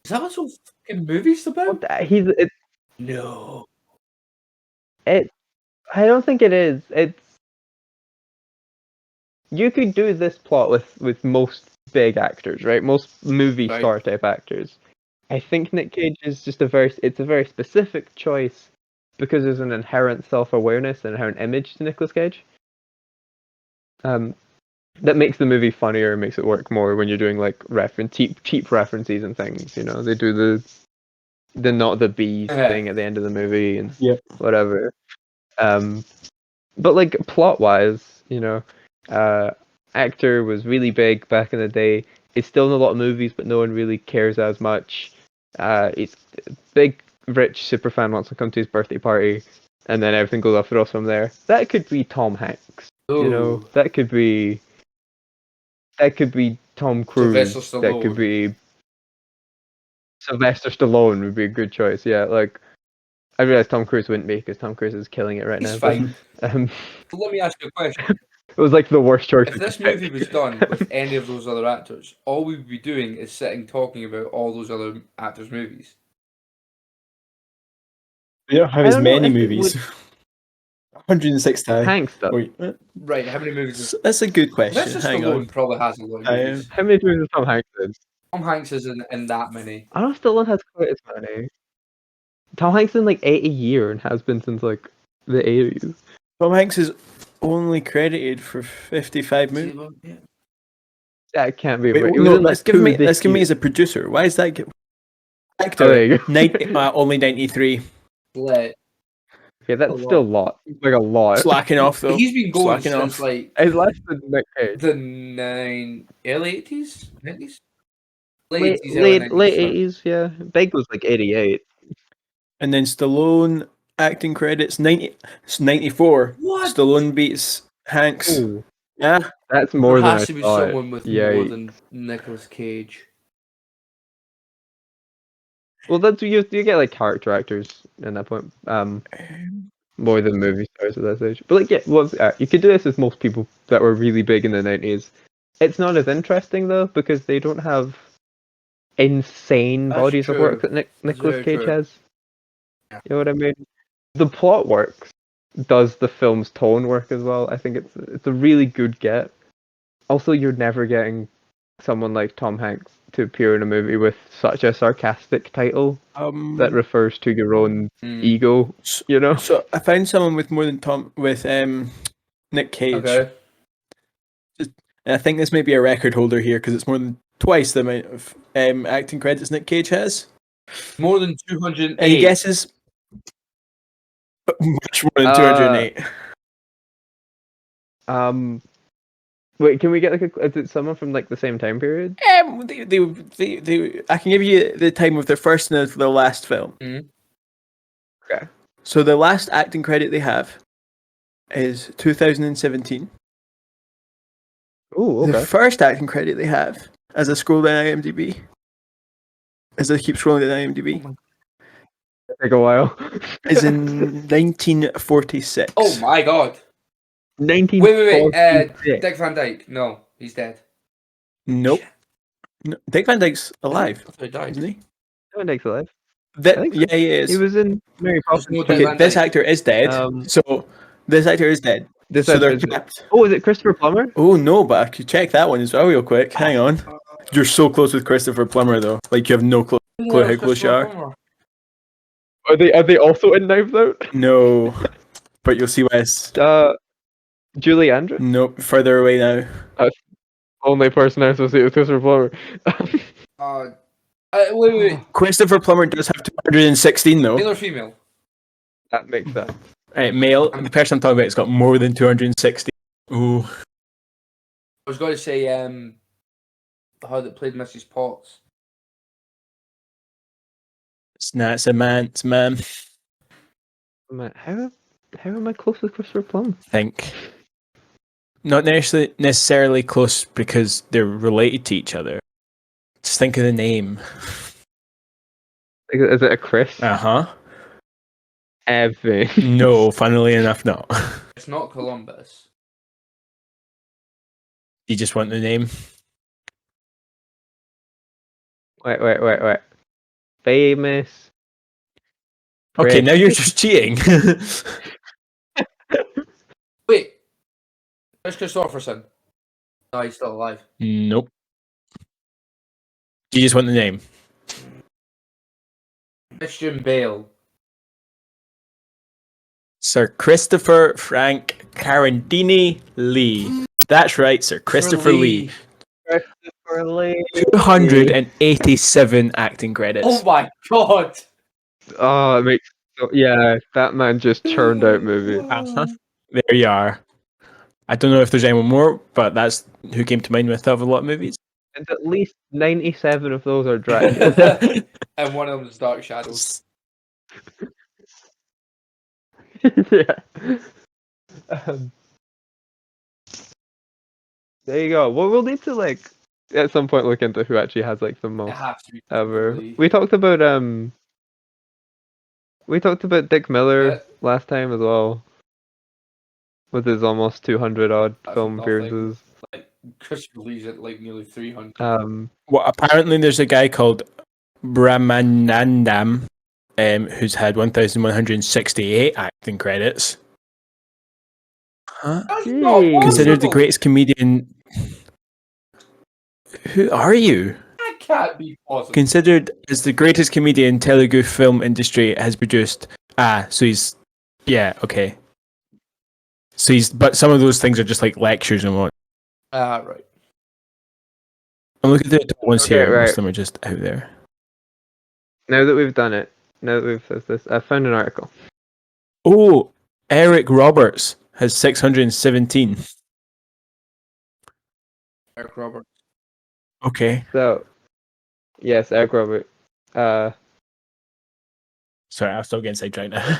Is that what some fucking movie's about? No. No. I don't think it is. You could do this plot with most big actors, right? Most movie Right. star type actors. I think Nick Cage is just it's a very specific choice because there's an inherent self-awareness and inherent image to Nicolas Cage. That makes the movie funnier and makes it work more when you're doing like cheap references and things. You know, they do the not the bees thing at the end of the movie and whatever. But like plot wise, you know, actor was really big back in the day. He's still in a lot of movies, but no one really cares as much. He's big, rich superfan wants to come to his birthday party, and then everything goes off the rails from there. That could be Tom Hanks. Ooh. You know, that could be Tom Cruise. Sylvester That could Stallone. be Sylvester Stallone would be a good choice. Yeah, like I realize Tom Cruise wouldn't be because Tom Cruise is killing it right He's now. fine. But, Let me ask you a question. it was like the worst choice. If we this could pick. movie was done with any of those other actors, all we would be doing is sitting talking about all those other actors' movies. We don't have I as don't know many if it movies. 106 tie. Hanks does. Wait, Right, how many movies is that's a good question. Sylvester Hang Stallone on. probably has a lot of movies. How many movies has Tom Hanks in? Tom Hanks is in that many. I don't know if Stallone has quite as many. Tom Hanks in like 8 a year and has been since like the 80s. Tom Hanks is only credited for 55 movies. Yeah. That can't be Wait, right. no, Like let's give me as a producer. Why is that? Actor, there you go. 90, only 93. Split. Okay, that's A lot. still a lot. Like a lot. Slacking off though. He's been going Slacking since off. like It's less than Nick Cage. the early 80s? 90s? Late 80s, early Late 90s, sorry. 80s, yeah. Big was like 88. And then Stallone acting credits 94. What? Stallone beats Hanks. Ooh, Yeah. that's more There than has I to be thought. someone with Yeah. more than Nicolas Cage. Well, that's you get like character actors in that point. More than movie stars at that stage. But like, yeah, well, you could do this with most people that were really big in the 90s. It's not as interesting though because they don't have insane That's bodies of true. work that That's Nicolas very Cage true. has. Yeah. You know what I mean? The plot works. Does the film's tone work as well? I think it's a really good get. Also, you're never getting someone like Tom Hanks to appear in a movie with such a sarcastic title that refers to your own ego. You know. So I found someone with more than Nick Cage. Okay. And I think this may be a record holder here because it's more than twice the amount of acting credits Nick Cage has. More than 208. Any guesses? Much more than 208. Wait, can we get like is it someone from like the same time period? They I can give you the time of their first and their last film. Mm-hmm. Okay. So the last acting credit they have is 2017. Oh, okay. The first acting credit they have, as I scroll down IMDb, as I keep scrolling down IMDb, Take a while. is in 1946. Oh my god. 1946. Dick Van Dyke. No, he's dead. Nope. No, Dick Van Dyke's alive, I thought he died. isn't he? No one takes alive. I That, think so. yeah, he is. He was in Mary There's Poppins. no too. Dick Okay, Van this Dyke. actor is dead. So this actor is dead. This So they're actor is- trapped. Oh, is it Christopher Plummer? Oh no, but I could check that one as well real quick. Hang on. You're so close with Christopher Plummer though. Like you have no clue Yeah, how close you are. Plummer. Are they also in Knives Out? No. But you'll see why it's Julie Andrews? nope, further away now. Only person I associate with Christopher Plummer. Wait. Christopher Plummer does have 216 though. Male or female? That makes sense. Right, male. The person I'm talking about has got more than 260. Ooh. I was going to say how that played Mrs. Potts. It's a man. It's a man. Man, how am I close with Christopher Plummer? Think. Not necessarily close because they're related to each other. Just think of the name. Is it a Chris? Uh-huh. Evan. No, funnily enough, not. It's not Columbus. You just want the name? Wait. Famous. Okay, Chris. now you're just cheating. Wait. Chris Christopherson. No, he's still alive. Nope. You just want the name? Christian Bale. Sir Christopher Frank Carandini Lee. That's right, Sir Christopher Lee. Christopher Lee. 287 acting credits. Oh my god! Oh, it makes that man just churned out movies. Uh-huh. There you are. I don't know if there's anyone more, but that's who came to mind with of a lot of movies. And at least 97 of those are Dracula. And one of them is Dark Shadows. Yeah. There you go. Well, we'll need to at some point look into who actually has the It most has to be. ever. Lee. We talked about Dick Miller last time as well, with his almost 200 odd That's film nothing. appearances. Christopher Lee's at nearly 300. Well, apparently there's a guy called Brahmanandam, who's had 1,168 acting credits. Huh? That's not Jeez. Considered the possible. greatest comedian. Who are you? That can't be possible. Considered as the greatest comedian Telugu film industry has produced. So he's, yeah, okay. So but some of those things are just like lectures and what. Right. I'm looking at the top ones Okay, here. right. Most of them are just out there. Now that we've done it, now that we've said this, I found an article. Oh, Eric Roberts has 617. Eric Roberts. Okay. So, yes, Eric Robert. Sorry, I'm still getting sidetracked now.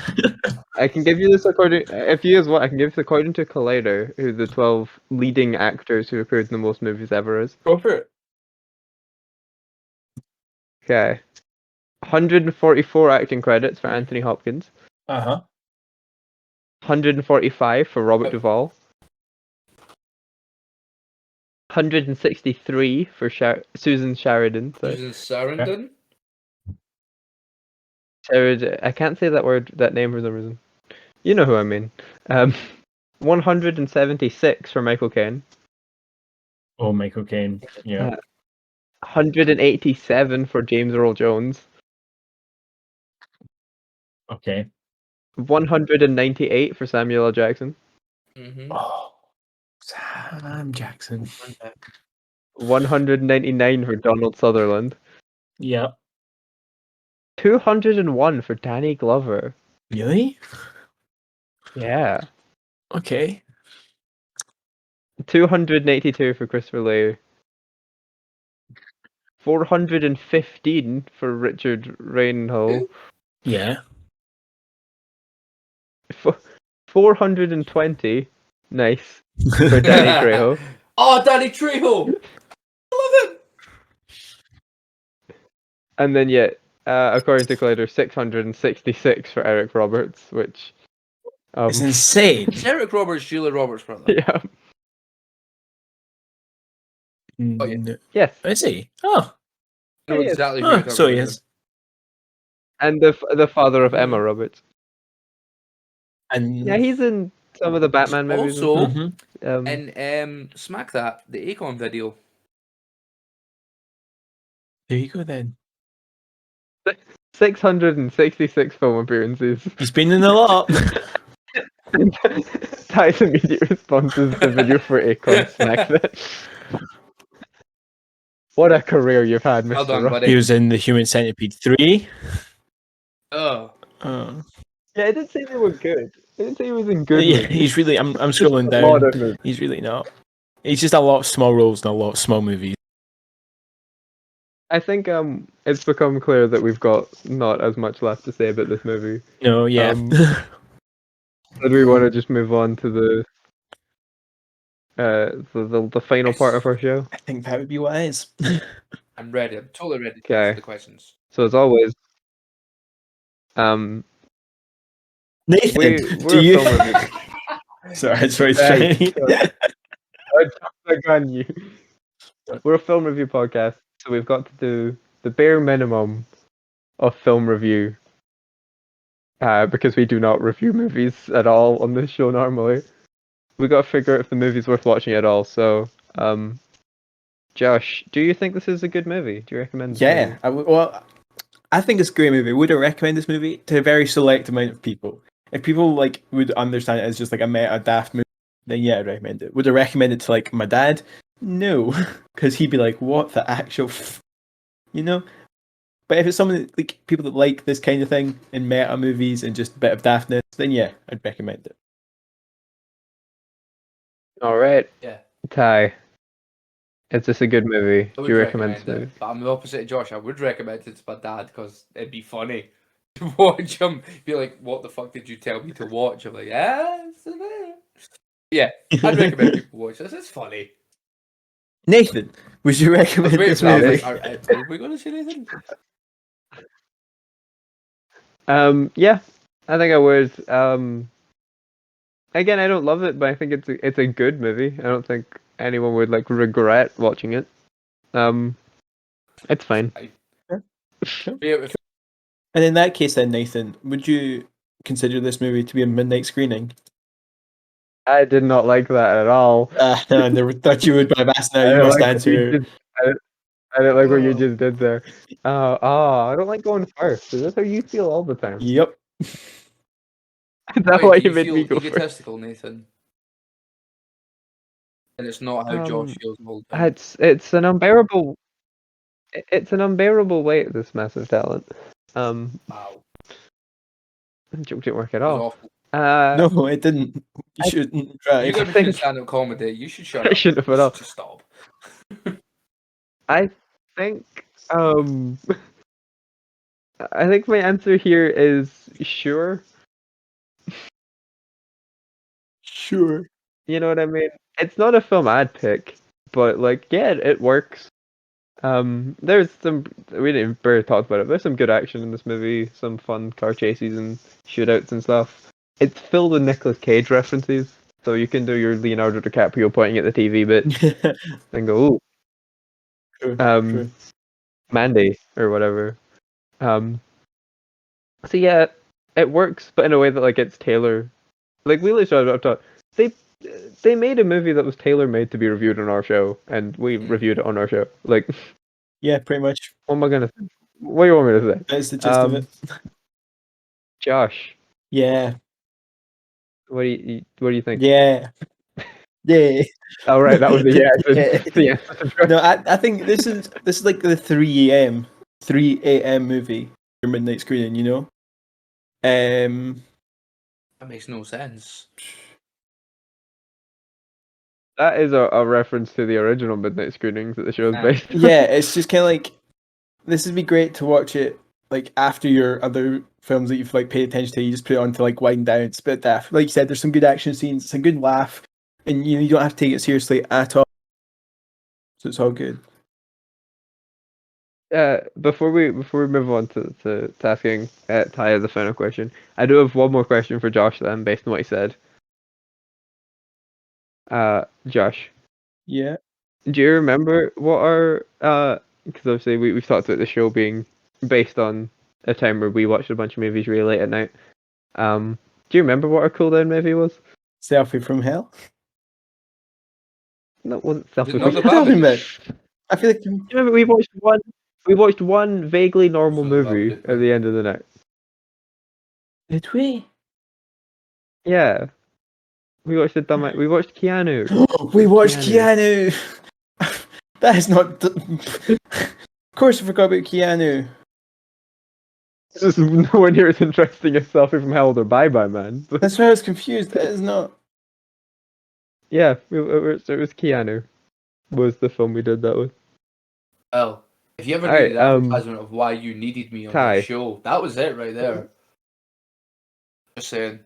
I can give you this according. If you use what I can give this according to Collider, who the 12 leading actors who appeared in the most movies ever is. Go for it. Okay. 144 acting credits for Anthony Hopkins. 145 for Robert Duvall. 163 for Susan Sheridan. Susan Sarandon. Sheridan. I can't say that name for some reason. You know who I mean. 176 for Michael Caine. Oh, Michael Caine. Yeah. 187 for James Earl Jones. Okay. 198 for Samuel L. Jackson. Mm-hmm. Oh, Sam Jackson. 199 for Donald Sutherland. Yeah. 201 for Danny Glover. Really? Yeah. Okay. 282 for Christopher Lee. 415 for Richard Rainhill. Yeah. 420. Nice. For Danny Trejo. Oh, Danny Trejo! I love him! And then according to Collider, 666 for Eric Roberts, which It's insane. Is Eric Roberts Julia Roberts' brother? Yeah. Oh, yeah. Yes. Is he? Oh. I know Yes. exactly who you're Oh, talking so he about. is. And the father of Yeah. Emma Roberts. And Yeah, he's in some of the Batman movies. and Also, stuff. and Smack That, the Akon video. there you go then. 666 film appearances. He's been in a lot. Ty's immediate response is the video for Akon Smack That. What a career you've had, Mr. Well done, Ross. buddy. He was in the Human Centipede 3. Oh. Yeah, I didn't say they were good. I didn't say he was in good Yeah, movies. he's really. I'm Just scrolling a lot down. of movies. He's really not. He's just a lot of small roles and a lot of small movies. I think it's become clear that we've got not as much left to say about this movie. No, yeah. Did we want to just move on to the final part of our show? I think that would be wise. I'm ready. I'm totally ready to Okay. answer the questions. So as always, Nathan, we're do a you? film review. Sorry, Right, I jumped the gun, you. We're a film review podcast, so we've got to do the bare minimum of film review. Because we do not review movies at all on this show normally. We got to figure out if the movie's worth watching at all. So, Josh, do you think this is a good movie? Do you recommend this Yeah, movie? well, I think it's a great movie. Would I recommend this movie to a very select amount of people? If people like would understand it as just like a meta daft movie, then yeah, I'd recommend it. Would I recommend it to like my dad? No, because he'd be like, "What the actual," you know? But if it's someone that, like people that like this kind of thing in meta movies and just a bit of daftness, then yeah, I'd recommend it. All right, Yeah. Ty. Is this a good movie? I Do would you recommend this it, movie? but I'm the opposite of Josh. I would recommend it to my dad because it'd be funny to watch him. Be like, "What the fuck did you tell me to watch?" I'm like, yeah. I'd recommend people watch this. It's funny. Nathan, would you I recommend was waiting this for that. I was movie? like, are we going to say anything? Yeah, I think I would. Again, I don't love it, but I think it's a good movie. I don't think anyone would like regret watching it. It's fine. And in that case, then Nathan, would you consider this movie to be a midnight screening? I did not like that at all. I never thought you would, but I'm asking now. I You don't must like what you answer. just- I didn't like what you just did there. I don't like going first. Is this how you feel all the time? Yep. Is that Wait, why do you you made feel me go first? egotistical, Nathan? And it's not how Josh feels the whole time. It's an unbearable. It's an unbearable weight. This massive talent. Wow. Joke didn't work at It was all. awful. No, it didn't. You shouldn't try. You got to think- stand-up comedy. You should shut I up. shouldn't have You at all. should just stop. I think I think my answer here is sure. Sure. You know what I mean? It's not a film I'd pick, but like, yeah, it works. There's some we didn't barely talk about it. There's some good action in this movie, some fun car chases and shootouts and stuff. It's filled with Nicolas Cage references, so you can do your Leonardo DiCaprio pointing at the TV bit and go, "Ooh, True. Mandy" or whatever. So yeah, it works, but in a way that like it's tailor. Like we literally talked. They made a movie that was tailor made to be reviewed on our show, and we reviewed it on our show. Like, Yeah, pretty much. what am I gonna? What do you want me to say? That's the gist of it. Josh, Yeah. what do you think? Yeah. Yeah. Oh right, that was the yeah. Yeah. Yeah. No, I think this is like the 3 a.m. movie for midnight screening, you know? That makes no sense. That is a reference to the original midnight screenings that the show is based on. Yeah, it's just kind of like this would be great to watch it like after your other films that you've like paid attention to. You just put it on to like wind down. It's a bit daft. Like you said, there's some good action scenes. It's a good laugh, and you don't have to take it seriously at all. So it's all good. Before we move on to asking Ty the final question, I do have one more question for Josh then, based on what he said. Josh, Yeah. do you remember what our because obviously we've talked about the show being based on a time where we watched a bunch of movies really late at night. Do you remember what our cool down movie was? Selfie from Hell. No, it wasn't Was it Selfie not from the What are you talking Babadook? about? I feel like Do you remember we watched one vaguely normal From the movie Babadook, at the end of the night. did we? Yeah. We watched we watched Keanu. We watched Keanu. That is not. Of course, I forgot about Keanu. This is nowhere near as interesting as Selfie from Hell or Bye Bye Man. That's why I was confused. That is not. Yeah, it was Keanu. Was the film we did that with. Well, if you ever Alright, needed advertisement of why you needed me on Ty. this show, that was it right there. Just saying.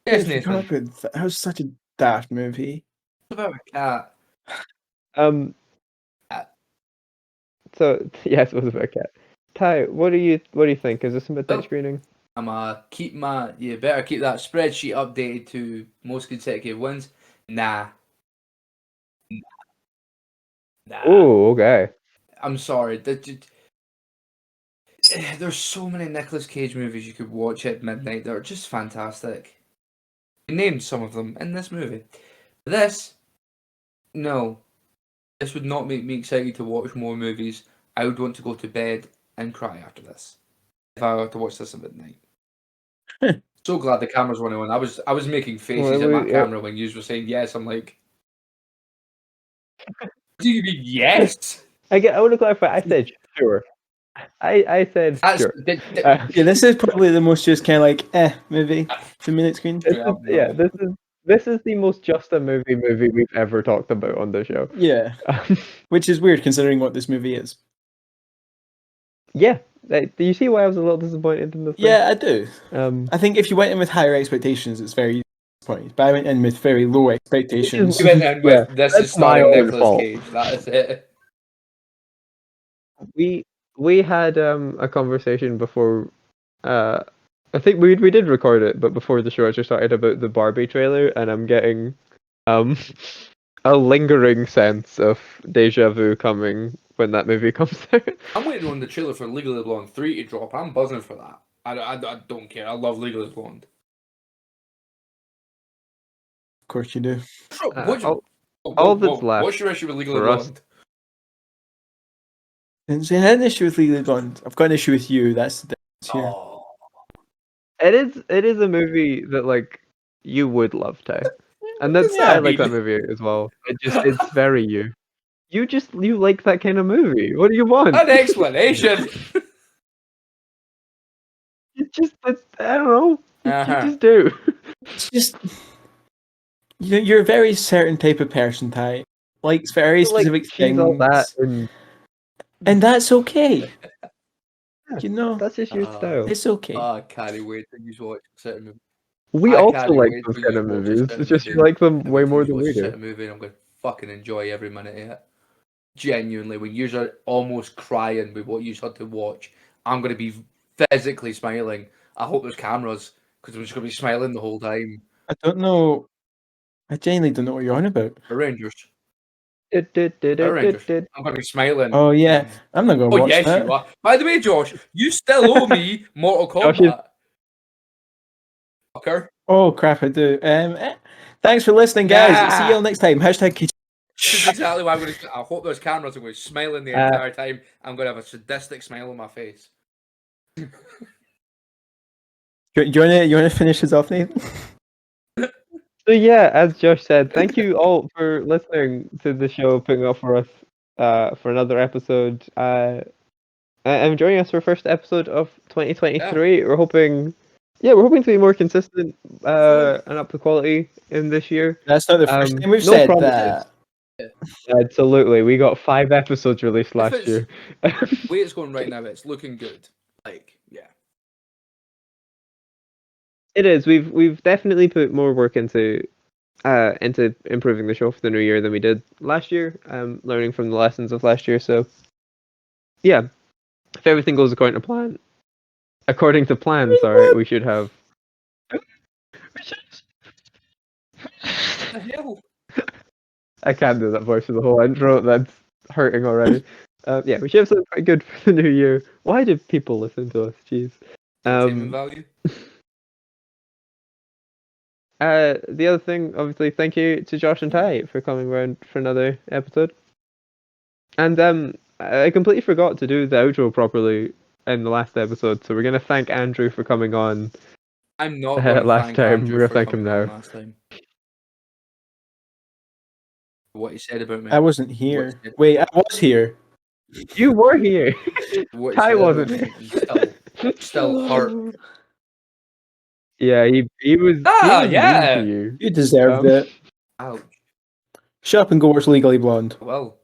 I Yes, forgot Nathan. about that. That was such a daft movie. It's about a cat. Um. Cat. So yes, it was about a cat. Ty, what do you think? Is this a midnight Oh. screening? You better keep that spreadsheet updated to most consecutive wins. Nah. Oh, okay. I'm sorry. There's so many Nicolas Cage movies you could watch at midnight that are just fantastic. I named some of them in this movie. This, no. This would not make me excited to watch more movies. I would want to go to bed and cry after this. If I were to watch this at midnight. So glad the cameras weren't on. I was making faces at my camera when you were saying yes. I'm like, do you mean yes? I want to clarify. I said sure. I said sure. Yeah, this is probably the most just kind of like movie to minute screen. This is the most just a movie we've ever talked about on the show. Yeah, which is weird considering what this movie is. Yeah, do you see why I was a little disappointed in this? Yeah, I do. I think if you went in with higher expectations, it's very disappointing. But I went in with very low expectations. You went in with this is starring Nicolas Cage. That is it. We had a conversation before. I think we did record it, but before the show actually started about the Barbie trailer, and I'm getting a lingering sense of deja vu coming when that movie comes out. I'm waiting on the trailer for Legally Blonde 3 to drop. I'm buzzing for that. I don't care. I love Legally Blonde. Of course you do. What's your issue with Legally Blonde? I didn't say I had an issue with Legally Blonde. I've got an issue with you. That's the difference here. It is a movie that like you would love, Ty. And I like that movie as well. It's very you. You like that kind of movie. What do you want? An explanation. I don't know. You just do. It's just you're a very certain type of person, Ty. Likes very specific things. All that and that's okay. You know, that's just your style. It's okay. I can't wait till you watch a certain movie. We also like those kind of movies. It's just you like them way more than we do. A movie, and I'm going to fucking enjoy every minute of it. Genuinely, when you are almost crying with what you had to watch, I'm going to be physically smiling. I hope there's cameras because I'm just going to be smiling the whole time. I don't know. I genuinely don't know what you're on about. Rangers. I'm going to be smiling. Oh yeah, I'm not going to watch that. Yes, you are. By the way, Josh, you still owe me Mortal Kombat. Fucker. Oh crap, I do. Thanks for listening, guys. See you all next time. Hashtag. This is exactly why I'm going to. I hope there's cameras. I'm going to be smiling the entire time. I'm going to have a sadistic smile on my face. You want to finish this off, Nathan? So yeah, as Josh said, thank you all for listening to the show, putting up for us for another episode. I'm joining us for first episode of 2023. Yeah. We're hoping to be more consistent and up to quality in this year. That's not the first time we've said that. Absolutely, we got 5 episodes released last year. The way it's going right now, it's looking good. Yeah. It is. We've definitely put more work into improving the show for the new year than we did last year. Learning from the lessons of last year. So yeah, if everything goes according to plan, sorry, we should have. What the hell? I can't do that voice for the whole intro. That's hurting already. Yeah, we should have something pretty good for the new year. Why do people listen to us? Jeez. Entertainment value. The other thing, obviously, thank you to Josh and Ty for coming around for another episode. And I completely forgot to do the outro properly in the last episode, so we're gonna thank Andrew for coming on. I'm not going to last thank time. Andrew We're gonna for thank him coming on now. last time. What he said about me. I wasn't here. Wait, I was here. You were here. What he Ty said about wasn't. me. I'm still hurt. Yeah, he was. Ah, he was yeah. mean to you. You deserved it. Ouch. Shut up and go watch Legally Blonde. Well.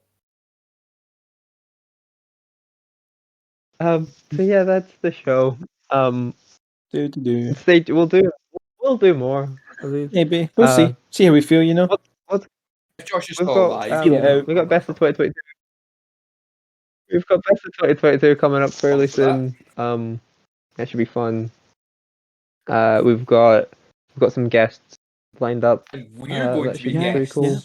So yeah, that's the show. Do. We'll do more of these. Maybe. We'll see. See how we feel, you know? What If Josh is we've still got? alive, Feel it out. We got best of 2022. We've got best of 2022 coming up fairly Up for that. soon. That should be fun. We've got some guests lined up. And we're going that to should be be pretty guests. cool.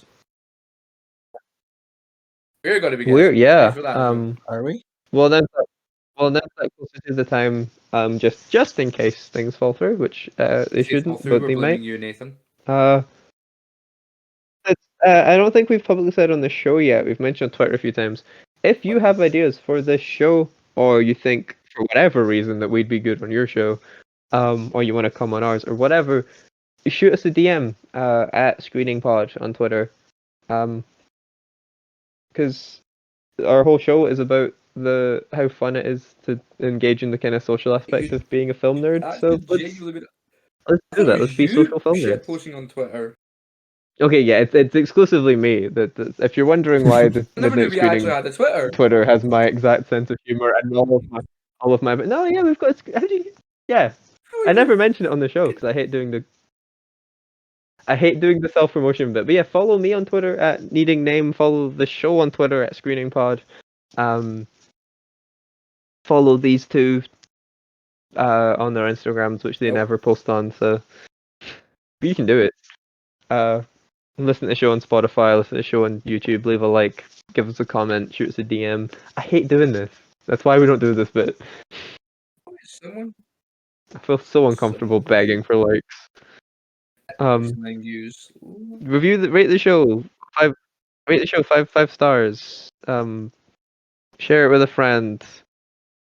We're going to be guests. Yeah. For that, Andrew. Are we? Well then, closer to the time. Just in case things fall through, which they If they fall shouldn't, through, but we're they blaming might. you, Nathan. I don't think we've publicly said on the show yet. We've mentioned on Twitter a few times. If you have ideas for this show, or you think for whatever reason that we'd be good on your show, or you want to come on ours, or whatever, shoot us a DM at Screening Pod on Twitter, because our whole show is about how fun it is to engage in the kind of social aspect of being a film nerd. That So could let's genuinely be. do that. Let's be social film shit nerds. posting on Twitter. Okay, yeah, it's exclusively me. That if you're wondering why the I never knew Midnight we actually Screening had a Twitter. Twitter has my exact sense of humor and all of my. But no, yeah, we've got. How do you? Yeah, I never mention it on the show because I hate doing the self promotion bit. But yeah, follow me on Twitter at Needing Name. Follow the show on Twitter at Screening Pod. Follow these two on their Instagrams, which they never post on. So you can do it. Listen to the show on Spotify, listen to the show on YouTube, leave a like, give us a comment, shoot us a DM. I hate doing this. That's why we don't do this bit. Someone I feel so uncomfortable begging for likes. use. Rate the show five stars. Share it with a friend.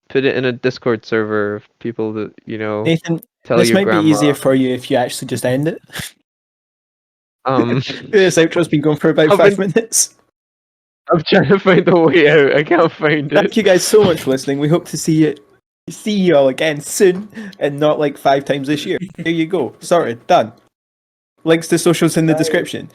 Put it in a Discord server of people that you know. Nathan, Tell this your might grandma. be easier for you if you actually just end it. This outro's been going for about 5 minutes. I'm trying to find a way out. I can't find it. Thank you guys so much for listening. We hope to see you all again soon, and not like 5 times this year. There you go. Sorted. Done. Links to socials in the description.